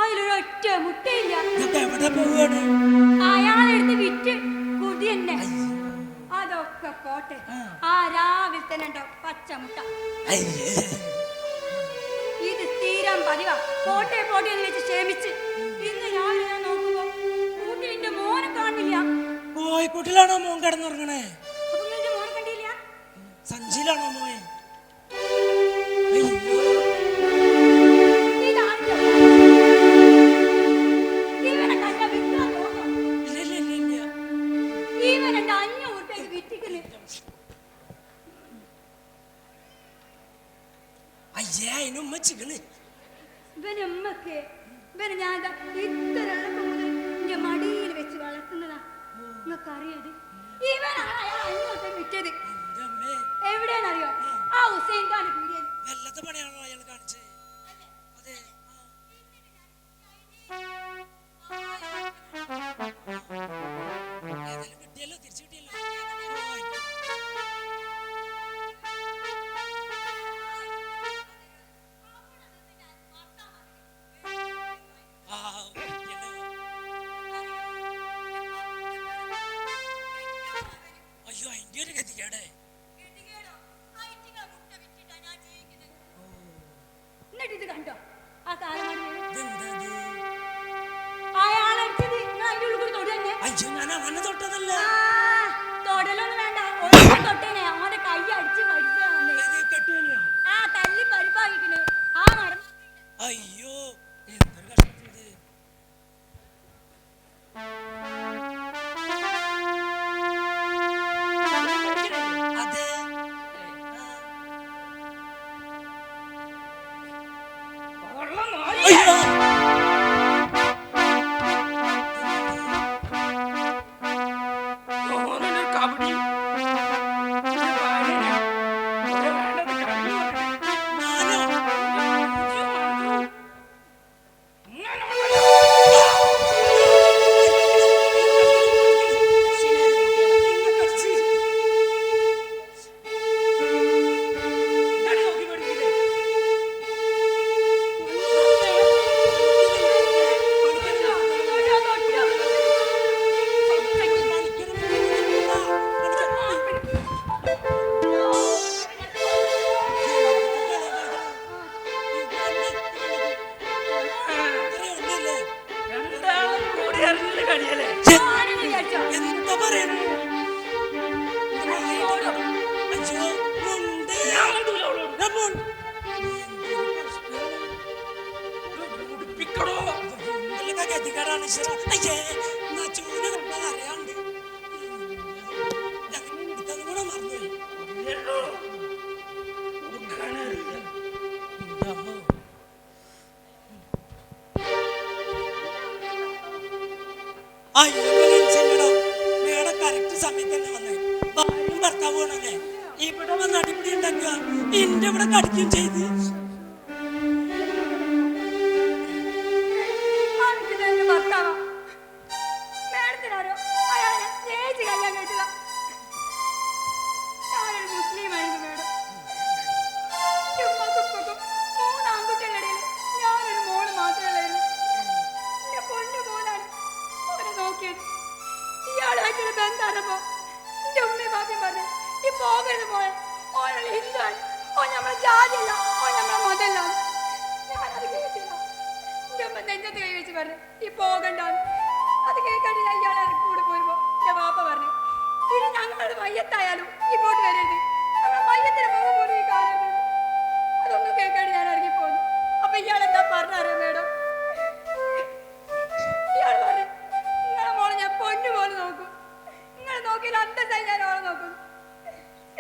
അതിലൊരൊറ്റ മുട്ടയില്ല. എവിടെ പോവാണ്? അയാളെടുത്ത് വിറ്റ് കുതി തന്നെ. അതൊക്കെ പോട്ടെ, ആ രാവിലെ തന്നെ ഉണ്ടോ പച്ചമുട്ട. ഇത് സ്ഥിരം പതിവാ. പോട്ടെ പോട്ടെ എന്ന് വെച്ച് ക്ഷമിച്ച് ഇന്ന് രാവിലെ ഞാൻ നോക്കുമ്പോ കൂട്ടിൽ എന്റെ മോനെ കാണില്ല. കോഴിക്കോട്ടിലാണോ മോൻ കിടന്നുറങ്ങണേ? അപ്പൊ നിങ്ങളുടെ മോനെ കണ്ടില്ല? സഞ്ചിയിലാണോ മോൻ? ഇതാണല്ലോ. ഇവനെ കണ്ട വിൽക്കാൻ തോന്നും. ഇവൻ എന്റെ 500 രൂപയ്ക്ക് വിറ്റിക്കുന്നു. അയ്യേ അതിനുമ്മ ചിക്കണ്. ഇവനമ്മക്ക് ഇവന് ഞാൻ ഇത്ര എളുപ്പം മുതൽ എന്റെ മടിയിൽ വെച്ച് വളർത്തുന്നതാ. നിങ്ങൾക്ക് അറിയത്? ഇവനാണ് അയാൾ 500 രൂപ വിറ്റത്. എവിടെയാണെന്നറിയോ? ആ ഹുസൈൻ ഖാന്റെ പീടികയിൽ. വല്ലത്തെ പണിയാണോ അയാൾ കാണിച്ചത്? അതെ. ഏതായാലും കിട്ടിയല്ലോ, തിരിച്ചു കിട്ടിയല്ലോ. അയ്യോ അതിന്റെ ഒരു ഗതികേടെ. അയ്യോ മേഡം, മേഡം കറക്റ്റ് സമയത്ത് തന്നെ വന്നേ. ഭാര്യയും ഭർത്താവുമാണല്ലേ ഇവിടെ വന്ന് അടിപിടി ഉണ്ടാക്കുക, എന്റെ ഇവിടെ കടിക്കുകയും ചെയ്ത്. ഭർത്താവാ മേഡത്തിനാരോ അയാളെ സ്നേഹിച്ച് കല്യാണം കഴിച്ചതാ. ഞാനൊരു മുസ്ലിമായിരുന്നു മേഡം. ഉപ്പക്കും 3 ആൺകുട്ടികളുടെ ഇടയിൽ ഞാനൊരു മോള് മാത്രമല്ലായിരുന്നു. എന്റെ പൊന്നു മോനാണ് അവരെ നോക്കിയത്. ഇയാളായിട്ടുള്ള ബന്ധമാണപ്പോ എന്റെ ഉമ്മയും ബാപ്പയും പറഞ്ഞു, ഈ പോകരുത് മോളെ, ഓനുള്ള ഹിന്ദുവാണ്, ഓ നമ്മളെ ജാതിയല്ല, ഓ നമ്മളെ മതമല്ല. ഞാനത് കേട്ടില്ല. എന്റെ ഉമ്മ നെഞ്ചത്ത് കൈ വെച്ച് പറഞ്ഞു ഈ പോകണ്ടാന്ന്. അത് കേൾക്കാണ്ട് ഞാൻ ഇയാളെ കൂടെ പോരുമ്പോ എന്റെ വാപ്പ പറഞ്ഞു, ഇനി ഞങ്ങളുടെ മയ്യത്തായാലും ഇങ്ങോട്ട് വരരുത്, നമ്മുടെ മയ്യത്തിന് മുഖം പോലും ഈ കാണരുത്. അതൊന്നും കേൾക്കാണ്ട് ഞാൻ ഇറങ്ങി പോന്നു. അപ്പൊ ഇയാളെന്താ പറഞ്ഞറിയോ മേഡം? ഇയാൾ പറഞ്ഞു, നിങ്ങളെ മോളെ ഞാൻ പൊന്നു പോലെ നോക്കും, നിങ്ങളെ നോക്കിയാൽ അന്തസ്സായി ഞാൻ ഓളെ നോക്കും.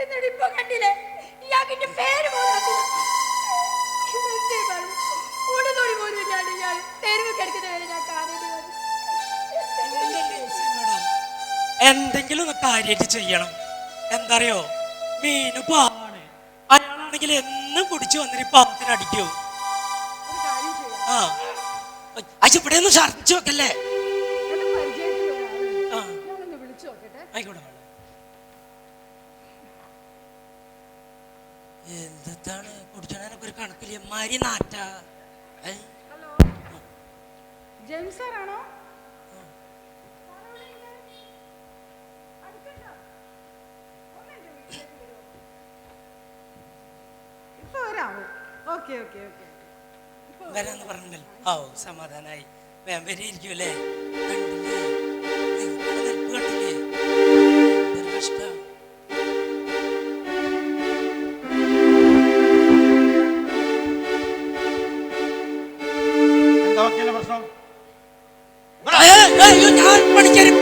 എന്നിട്ട് ഇപ്പൊ കണ്ടില്ലേ, ഇയാൾക്ക് എന്റെ പേര് പോലും അറിയില്ല. എന്തേ പറഞ്ഞു, ഉടുതൊടി പോലും ഇല്ലാണ്ട് ഇയാൾ തെരുവ് കിടക്കുന്ന വരെ ഞാൻ കാണേണ്ടി വന്നു. മേഡം എന്തെങ്കിലും ഒന്ന് കാര്യമായിട്ട് ചെയ്യണം. എന്തറിയോ, മീന് പാവാണ്, അയാളാണെങ്കിൽ എന്നും കുടിച്ചു വന്നിട്ട് പാവത്തിന് അടിക്കൂ. ഒരു കാര്യം ചെയ്യാം, ആ അച്ഛ ഇവിടെ ഒന്ന് ഛർദിച്ചു വെക്കല്ലേ. എന്റെ പരിചയത്തിൽ ഒരാളുണ്ട്, ആ ഞാനൊന്ന് വിളിച്ചു നോക്കട്ടെ. ആയിക്കോട്ടെ. എന്താണ് കുടിക്കണേനൊക്കെ ഒരു കണക്കില്ല, മാരി നാറ്റ. Hello, James സാറാണോ? ഇപ്പൊ വരാമോ? Okay okay okay. വരാന്ന് പറഞ്ഞല്ലോ. ഓ സമാധാനായി. വേം വരെ ഇരിക്കൂല്ലേ. കണ്ടില്ലേ നിങ്ങളുടെ നെൽപ്പ് കണ്ടില്ലേ, ഒരു കഷ്ടം. എന്താ വക്കീലെ പ്രശ്നം? ഞാൻ പണിക്കരും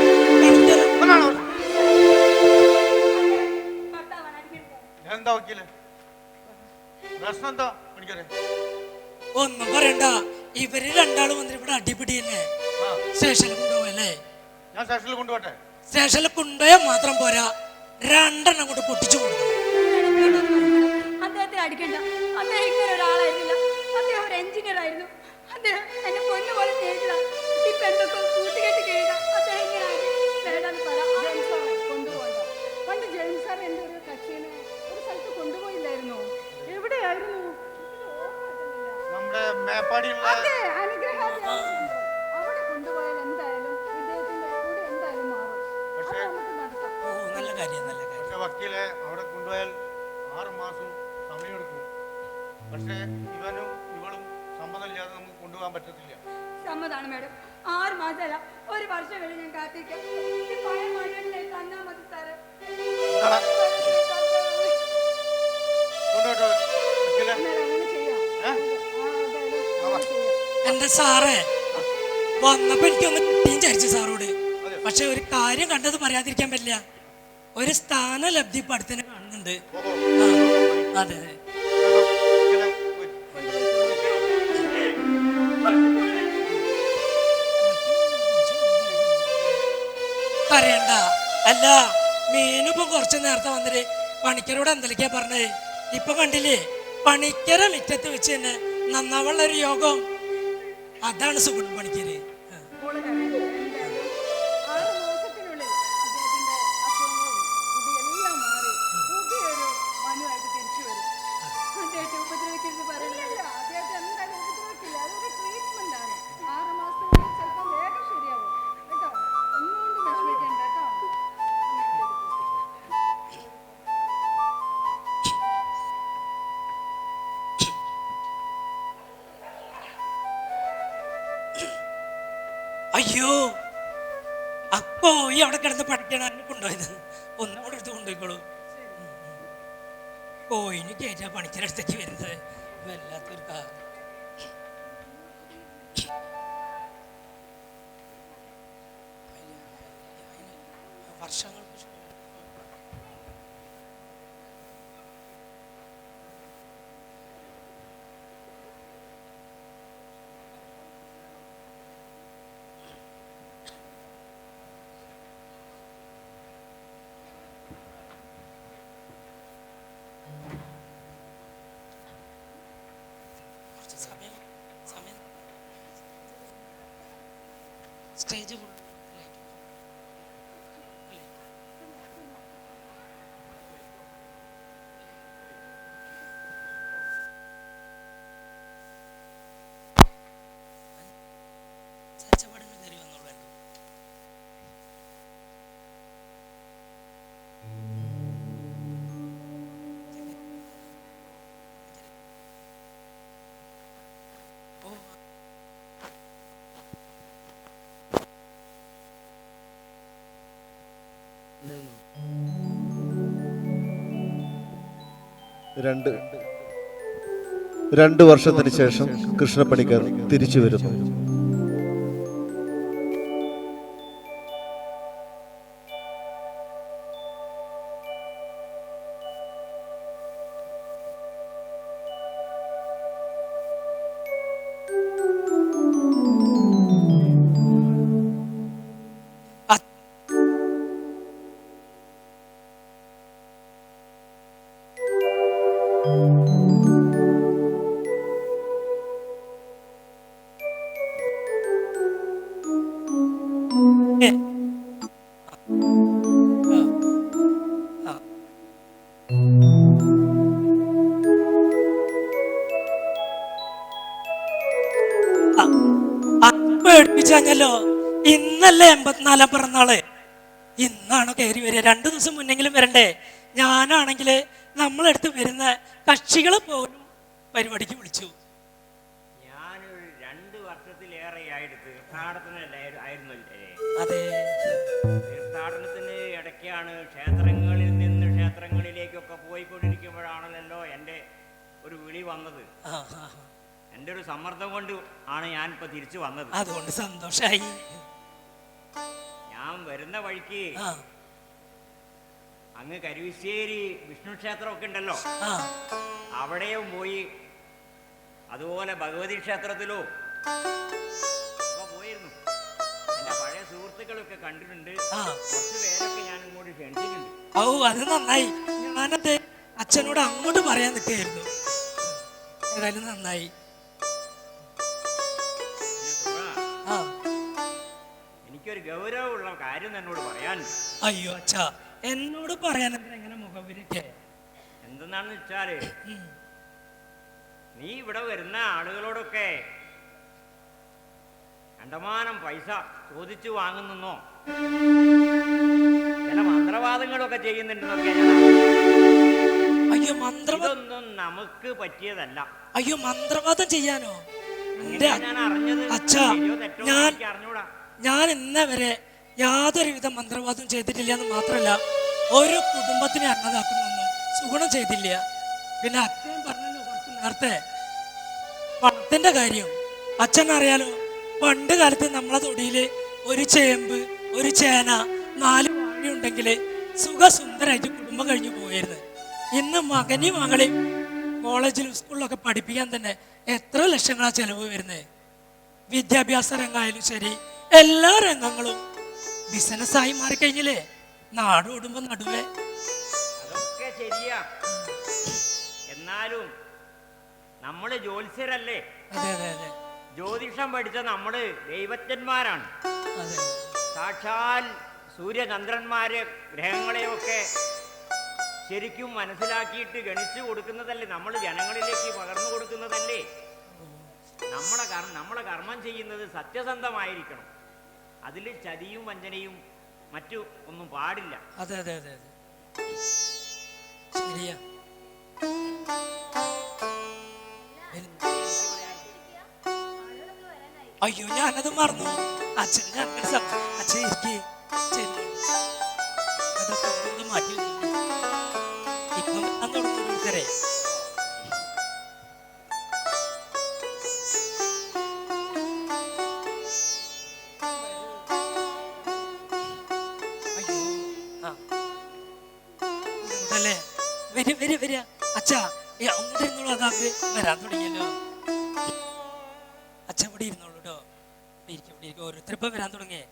ഭർത്താവാണ് അടിക്കുന്നത്. എന്താ വക്കീലെ പ്രശ്നം? എന്താ പണിക്കരെ? ഒന്നും പറയണ്ട, ഇവര് രണ്ടാളും വന്നിട്ട് ഇവിടെ അടിപിടി തന്നെ. സ്റ്റേഷനിൽ കൊണ്ടുപോയല്ലേ? ഞാൻ സ്റ്റേഷനിൽ കൊണ്ടുപോട്ടെ? സ്റ്റേഷനിൽ കൊണ്ടുപോയാൽ മാത്രം പോരാ, 2 എണ്ണം കൊണ്ട് പൊട്ടിച്ചു കൊടുക്കണം. അദ്ദേഹത്തിന് അടിക്കണ്ട, അദ്ദേഹം ഇങ്ങനെ ഒരാളായിരുന്നില്ല. അദ്ദേഹം ഒരു എഞ്ചിനീയർ ആയിരുന്നു. അദ്ദേഹം എന്നെ പൊന്നു പോലെ സ്നേഹിച്ചതാണ്. ഇപ്പൊ എന്തൊക്കെ കൂട്ടുകെട്ട് കേൾക്കുക. അദ്ദേഹം ഇങ്ങനെ വേണ്ടെന്ന് പറ. ജെയിംസ് സാറെ കൊണ്ടുപോകണ്ട. പണ്ട് ജെയിംസ് സാർ എൻ്റെ ഒരു കക്ഷീനെ ഒരു സ്ഥലത്ത് കൊണ്ടുപോയില്ലായിരുന്നോ? എവിടെയായിരുന്നു? നമ്മുടെ മേപ്പാടിയുള്ള അതെ, അനുഗ്രഹാലയം. അവിടെ കൊണ്ടുപോയാൽ എന്തായാലും ഇദ്ദേഹത്തിന്റെ കൂടെ എന്തായാലും മാറും. അത് പക്ഷേ നമുക്ക് നടത്താം. ഓ നല്ല കാര്യം, നല്ല കാര്യം. പക്ഷെ വക്കീലെ അവിടെ കൊണ്ടുപോയാൽ 6 മാസം സമയമെടുക്കും. പക്ഷേ ഇവനും ഇവളും സമ്മതമില്ലാതെ നമുക്ക് കൊണ്ടുപോകാൻ പറ്റത്തില്ല. സമ്മതാണ് മേഡം. 6 മാസമല്ല, 1 വർഷം വരെ ഞാൻ കാത്തിരിക്കാം. ഈ പഴയ മനുഷ്യനെ തന്നാ മതി സാറേ. കൊണ്ടുപോട്ടോ വക്കീലെ? എന്നാൽ അങ്ങനെ ചെയ്യാം. അതായാലും ചെയ്യാം. എന്റെ സാറേ വന്നപ്പോ എനിക്കൊന്ന് കിട്ടിയും വിചാരിച്ചു സാറോട്. പക്ഷെ ഒരു കാര്യം കണ്ടത് പറയാതിരിക്കാൻ പറ്റില്ല. ഒരു സ്ഥാനലബ്ധി ഇപ്പൊ അടുത്തന്നെ കാണുന്നുണ്ട്. ആ, അതെ അതെ. വക്കീലെ, പോയി. പറയണ്ട. അല്ല, മീനിപ്പോ കുറച്ച് നേരത്തെ വന്നിട്ട് പണിക്കരോട് എന്തൊക്കെയാ പറഞ്ഞത്? ഇപ്പൊ കണ്ടില്ലേ, പണിക്കര മുറ്റത്ത് വെച്ച് തന്നെ നന്നാവുള്ള ഒരു യോഗം. അതാണ് സുഗുൺ പണിക്കര്. മോള് കരയണ്ട. എന്തായാലും 6 മാസത്തിനുള്ളിൽ അദ്ദേഹത്തിന്റെ അസുഖങ്ങളും കുടിയെല്ലാം മാറി പുതിയൊരു മനുവായിട്ട് തിരിച്ചു വരും. അദ്ദേഹത്തെ ഉപദ്രവിക്കരുത് പറയുന്നില്ല. അദ്ദേഹത്തെ എന്തായാലും ഉപദ്രവിക്കില്ല. അതൊരു ട്രീറ്റ്മെന്റ് ആണ്. 6 മാസത്തിനുള്ളിൽ ചിലപ്പോൾ വേഗം ശരിയാവും കേട്ടോ. ഒന്നുകൊണ്ടും വിഷമിക്കണ്ട കേട്ടോ. അയ്യോ, അപ്പോ ഈ അവിടെ കിടന്ന് പഠിക്കാൻ എന്നെ കൊണ്ടുപോയത്. ഒന്നവിടെ എടുത്ത് കൊണ്ടുപോയിക്കോളൂ. കോയിന് കയറ്റാ പണിക്കരടുത്തേക്ക് വരുന്നത് വല്ലാത്തൊരു കാര്യം. വർഷങ്ങൾക്ക് സ്റ്റേജ് രണ്ട് വർഷത്തിന് ശേഷം കൃഷ്ണപ്പണിക്കർ തിരിച്ചു വരുന്നു. പേടിപ്പിച്ചല്ലോ. ഇന്നല്ലേ 84 പിറന്നാള്, ഇന്നാണോ കയറി വരിക? 2 ദിവസം മുന്നെങ്കിലും വരണ്ടേ? ഞാനാണെങ്കിൽ നമ്മളെടുത്ത് വരുന്ന കക്ഷികളെ പോലും പരിപാടിക്ക് വിളിച്ചു. ഞാനൊരു 2 വർഷത്തിലേറെയായിട്ട് തീർത്ഥാടനത്തിനായിരുന്നല്ലേ. അതെ, തീർത്ഥാടനത്തിന് ഇടയ്ക്കാണ് ക്ഷേത്രങ്ങളിൽ നിന്ന് ക്ഷേത്രങ്ങളിലേക്കൊക്കെ പോയിക്കൊണ്ടിരിക്കുമ്പോഴാണല്ലോ എൻ്റെ ഒരു വിളി വന്നത്. എൻ്റെ ഒരു സമ്മർദ്ദം കൊണ്ട് ആണ് ഞാനിപ്പോ തിരിച്ചു വന്നത്. അതുകൊണ്ട് സന്തോഷായി. ഞാൻ വരുന്ന വഴിക്ക് അങ്ങ് കരുവശ്ശേരി വിഷ്ണു ക്ഷേത്രമൊക്കെ ഉണ്ടല്ലോ, അവിടെയും പോയി, അതുപോലെ ഭഗവതി ക്ഷേത്രത്തിലോ ഒക്കെ പോയിരുന്നു. എൻ്റെ പഴയ സുഹൃത്തുക്കളൊക്കെ കണ്ടിട്ടുണ്ട്, കുറച്ച് പേരൊക്കെ ഞാൻ ഇങ്ങോട്ട് ക്ഷണിച്ചിട്ടുണ്ട്. ഓ, അത് നന്നായി. ഞാനത് അച്ഛനോട് അങ്ങോട്ട് പറയാൻ നിൽക്കുകയായിരുന്നു. ഏതായാലും നന്നായി. എനിക്കൊരു ഗൗരവമുള്ള കാര്യം എന്നോട് പറയാൻ. അയ്യോ അച്ഛാ, എന്നോട് പറയാൻ എങ്ങനെ മുഖവിരിക്കെ? എന്തെന്നാണെന്ന് വെച്ചാല്, നീ ഇവിടെ വരുന്ന ആളുകളോടൊക്കെ കണ്ടമാനം പൈസ ചോദിച്ചു വാങ്ങുന്നോ, ചില മന്ത്രവാദങ്ങളൊക്കെ ചെയ്യുന്നുണ്ടെന്നൊക്കെ ഞാൻ. അയ്യോ, ഇതൊന്നും നമുക്ക് പറ്റിയതല്ല. അയ്യോ, മന്ത്രവാദം ചെയ്യാനോ? ഞാൻ അറിഞ്ഞത് അച്ഛാ, അറിഞ്ഞൂടാ. ഞാൻ ഇന്നേ വരെ യാതൊരുവിധ മന്ത്രവാദം ചെയ്തിട്ടില്ല എന്ന് മാത്രമല്ല, ഒരു കുടുംബത്തിനെ അന്നതാക്കുന്നൊന്നും സുഗുണം ചെയ്തില്ല. പിന്നെ അച്ഛൻ പറഞ്ഞല്ലോ കുറച്ച് നേരത്തെ പണത്തിന്റെ കാര്യം. അച്ഛൻ അറിയാലോ, പണ്ട് കാലത്ത് നമ്മളെ തൊടിയില് ഒരു ചേമ്പ്, ഒരു ചേന, 4 വാഴയുണ്ടെങ്കിൽ സുഖസുന്ദരായിട്ട് കുടുംബം കഴിഞ്ഞു പോയിരുന്നു. ഇന്ന് മകനെയും മകളെയും കോളേജിലും സ്കൂളിലൊക്കെ പഠിപ്പിക്കാൻ തന്നെ എത്ര ലക്ഷങ്ങളാ ചെലവ് വരുന്നത്. വിദ്യാഭ്യാസ രംഗമായാലും ശരി, എല്ലാ രംഗങ്ങളും ബിസിനസ്സായി മാറിക്കഴിഞ്ഞില്ലേ, നാടോടുമ്പോ നടുവേ. അതൊക്കെ ശരിയാ, എന്നാലും നമ്മള് ജ്യോത്സ്യരല്ലേ. അതെ അതെ അതെ, ജ്യോതിഷം പഠിച്ച നമ്മള് ദൈവജ്ഞന്മാരാണ്. സാക്ഷാൽ സൂര്യചന്ദ്രന്മാരെ ഗ്രഹങ്ങളെയൊക്കെ ശരിക്കും മനസ്സിലാക്കിയിട്ട് ഗണിച്ചു കൊടുക്കുന്നതല്ലേ, നമ്മൾ ജനങ്ങളിലേക്ക് പകർന്നു കൊടുക്കുന്നതല്ലേ. നമ്മളെ കർമ്മം ചെയ്യുന്നത് സത്യസന്ധമായിരിക്കണം, അതിൽ ചതിയും വഞ്ചനയും മറ്റു ഒന്നും പാടില്ല. അതെ അതെ അതെ അതെ, ശരിയാ. അയ്യോ, ഞാനത് മറന്നു. അച്ഛൻ അച്ഛൻ ഇരിക്കേ, അതൊക്കെ ഒന്ന് മാറ്റി ഇപ്പം തുടങ്ങുന്നേ. അല്ലേ, വരിക അച്ഛാ, അങ്ങോട്ട് ഇരുന്നോളൂ. അതാ വരാൻ തുടങ്ങിയല്ലോ. അച്ഛൻ ഇവിടെ ഇരുന്നോളൂ കേട്ടോ. ഇരിക്കും, ഓരോരുത്തർ ഇപ്പൊ വരാൻ തുടങ്ങിയേ.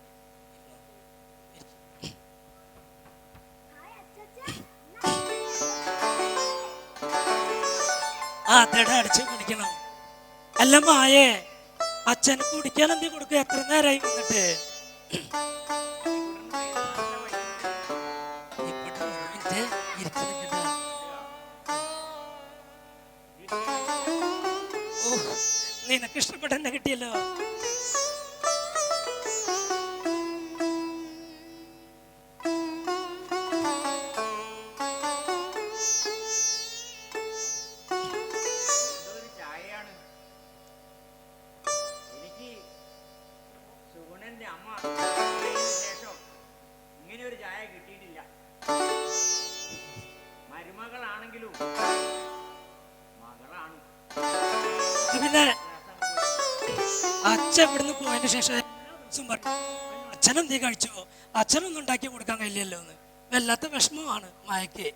അതെടാ, അടിച്ച് കുടിക്കണം. അല്ല മായേ, അച്ഛന് കുടിക്കാൻ എന്തി കൊടുക്കുക? എത്ര നേരമായി വന്നിട്ട്? നിനക്ക് ഇഷ്ടപ്പെട്ട എന്നെ കിട്ടിയല്ലോ. ചായയാണ്. എനിക്ക് സുഗുണന്റെ അമ്മ ശേഷം ഇങ്ങനെ ഒരു ചായ കിട്ടിയിട്ടില്ല. മരുമകളാണെങ്കിലും മകളാണ്. പിന്നെ അച്ഛൻ ഇവിടുന്ന് പോയതിന് ശേഷം അച്ഛനെന്തേ കഴിച്ചോ, അച്ഛനൊന്നും ഉണ്ടാക്കി കൊടുക്കാൻ കഴിയില്ലല്ലോ എന്ന് വല്ലാത്ത വിഷമമാണ് മായക്ക്.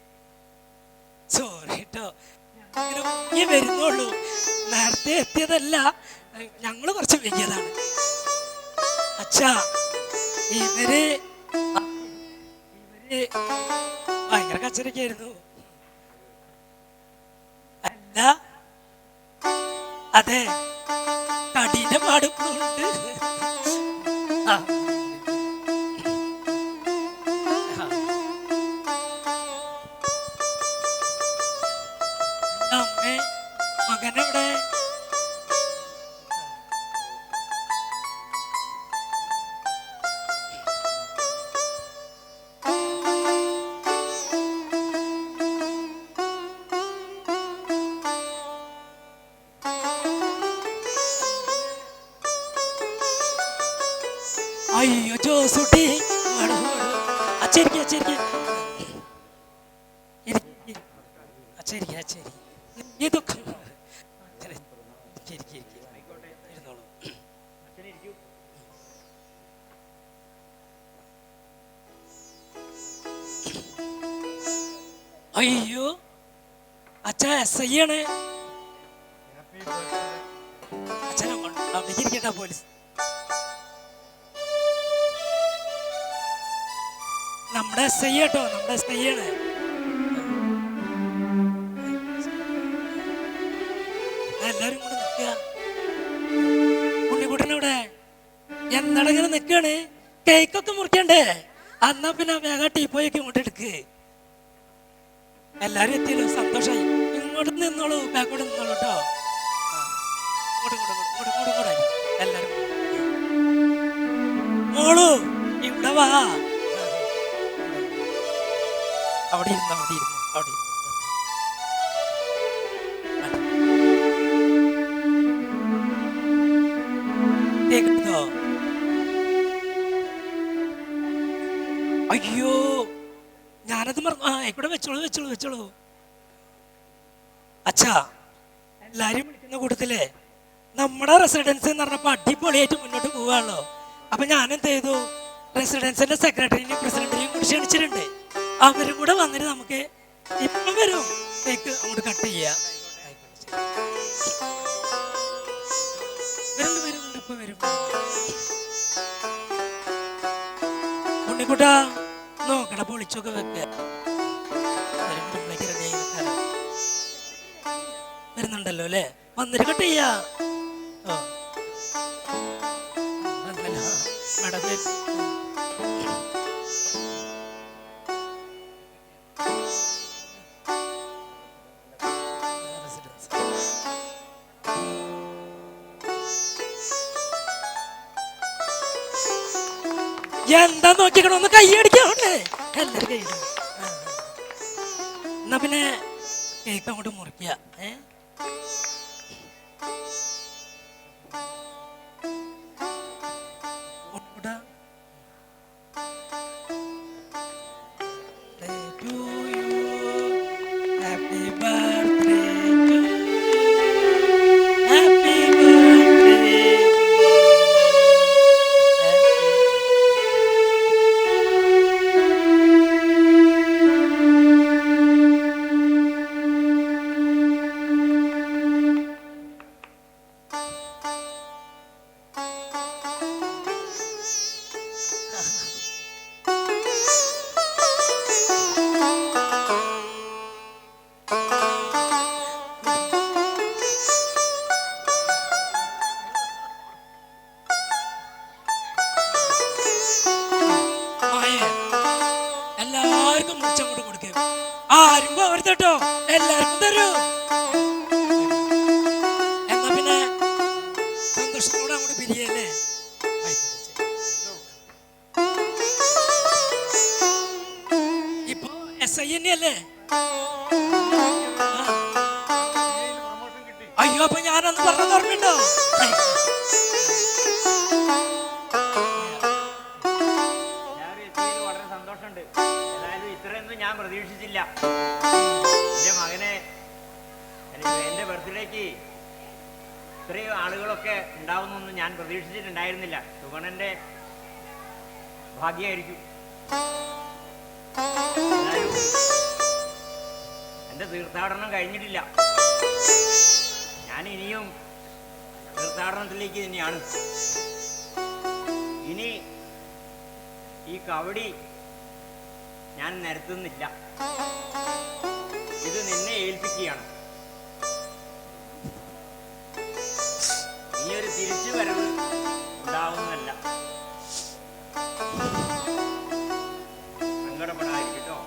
സോറി കേട്ടോ, ഈ വരുന്നുള്ളൂ, നേരത്തെ എത്തിയതല്ല, ഞങ്ങള് കുറച്ച് വൈകിയതാണ്. അച്ഛാ ഇവര് ഭയങ്കര കച്ചറയ്ക്കായിരുന്നു. അല്ല അതെ, കടീന്റെ പാടുണ്ട്. അമ്മേ, മകനെവിടെ? അയ്യോ ജോസൂട്ടി, അച്ചേരിക്ക അച്ചേരിക്ക അച്ചേരിക്ക അച്ചേരി ഇതൊക്കെ ഇരുന്നോളൂ. അയ്യോ അച്ഛ എസ് ഐ ആണ്. അച്ഛനെ അവിടേക്ക് ഇരിക്കട്ടെ പോലീസ്. നമ്മുടെ എസ് ഐ കേട്ടോ, നമ്മുടെ എസ് ഐ ആണ്. എല്ലാരും കൂടെ നിൽക്കുക. ഉണ്ണിക്കുട്ടനവിടെ എന്താണ് ഇങ്ങനെ നിൽക്കാണ്? കേക്കൊക്കെ മുറിക്കണ്ടേ? എന്നാ പിന്നെ വേഗം ടീപ്പോയൊക്കെ ഇങ്ങോട്ട് എടുക്ക്. എല്ലാരും എത്തിയല്ലോ, സന്തോഷായി. ഇങ്ങോട്ട് നിന്നോളൂ, ബാക്കോട്ട് നിന്നോളൂ കേട്ടോ. എല്ലാരും മോളു ഇവിടെ വാ. അവിടെ ഇരുന്നു, അവിടെ ഇരുന്നു, അവിടെ ഇരുന്നു. കേൾക്കുന്നോ? അയ്യോ ഞാനത് മറന്നു. ആ ഇവിടെ വെച്ചോളൂ വെച്ചോളൂ വെച്ചോളൂ. അച്ഛാ, എല്ലാരും വിളിക്കുന്ന കൂട്ടത്തിലേ നമ്മുടെ റെസിഡൻസ് എന്ന് പറഞ്ഞപ്പോ അടിപൊളിയായിട്ട് മുന്നോട്ട് പോവാണല്ലോ. അപ്പൊ ഞാനെന്ത് ചെയ്തു, റെസിഡൻസിന്റെ സെക്രട്ടറിനെയും പ്രസിഡന്റിനെയും കൂടി ക്ഷണിച്ചിട്ടുണ്ട്. അവരും കൂടെ വന്നിട്ട് നമുക്ക് ഇപ്പം വരും കേക്ക് അങ്ങോട്ട് കട്ട് ചെയ്യാം. വരുന്നുണ്ട് ഇപ്പൊ വരും. ഉണ്ണിക്കുട്ടാ നോക്കട പൊളിച്ചൊക്കെ വെക്ക. വരുന്നുണ്ടല്ലോ അല്ലേ, വന്നിട്ട് കട്ട് ചെയ്യാ. മേഡം എന്താ നോക്കിക്കണോ, ഒന്ന് കൈയടിക്കാവണ്ടേ എല്ലാരും കൈ. എന്നാ പിന്നെ കേക്ക് അങ്ങോട്ട് മുറിക്കുക. മുറിച്ചങ്ങോട്ട് കൊടുക്കും. ആരും പോവരുത് കേട്ടോ, എല്ലാവർക്കും തരൂ. എന്നാ പിന്നെ സന്തോഷത്തോടെ അങ്ങോട്ട് പിരിയല്ലേ. ഇപ്പൊ SI തന്നെയല്ലേ? അയ്യോ, അപ്പൊ ഞാനന്ന് പറഞ്ഞത് ഓർമ്മയുണ്ടോ? വളരെ സന്തോഷമുണ്ട്. ഏതായാലും ഇത്രയൊന്നും ഞാൻ പ്രതീക്ഷിച്ചില്ല. എൻ്റെ മകനെ എൻ്റെ ബർത്ത്ഡേക്ക് ഇത്രയും ആളുകളൊക്കെ ഉണ്ടാവുന്നൊന്നും ഞാൻ പ്രതീക്ഷിച്ചിട്ടുണ്ടായിരുന്നില്ല. സുഗണന്റെ ഭാഗ്യമായിരിക്കും. ഏതായാലും എൻ്റെ തീർത്ഥാടനം കഴിഞ്ഞിട്ടില്ല. ഞാൻ ഇനിയും തീർത്ഥാടനത്തിലേക്ക് തന്നെയാണ്. ഇനി ഈ കവടി ഞാൻ നിരത്തുന്നില്ല. ഇത് നിന്നെ ഏൽപ്പിക്കുകയാണ്. ഇനിയൊരു തിരിച്ചു വരവ് ഉണ്ടാവുന്നതല്ല. സങ്കടപ്പെടാതിരിക്കട്ടോ.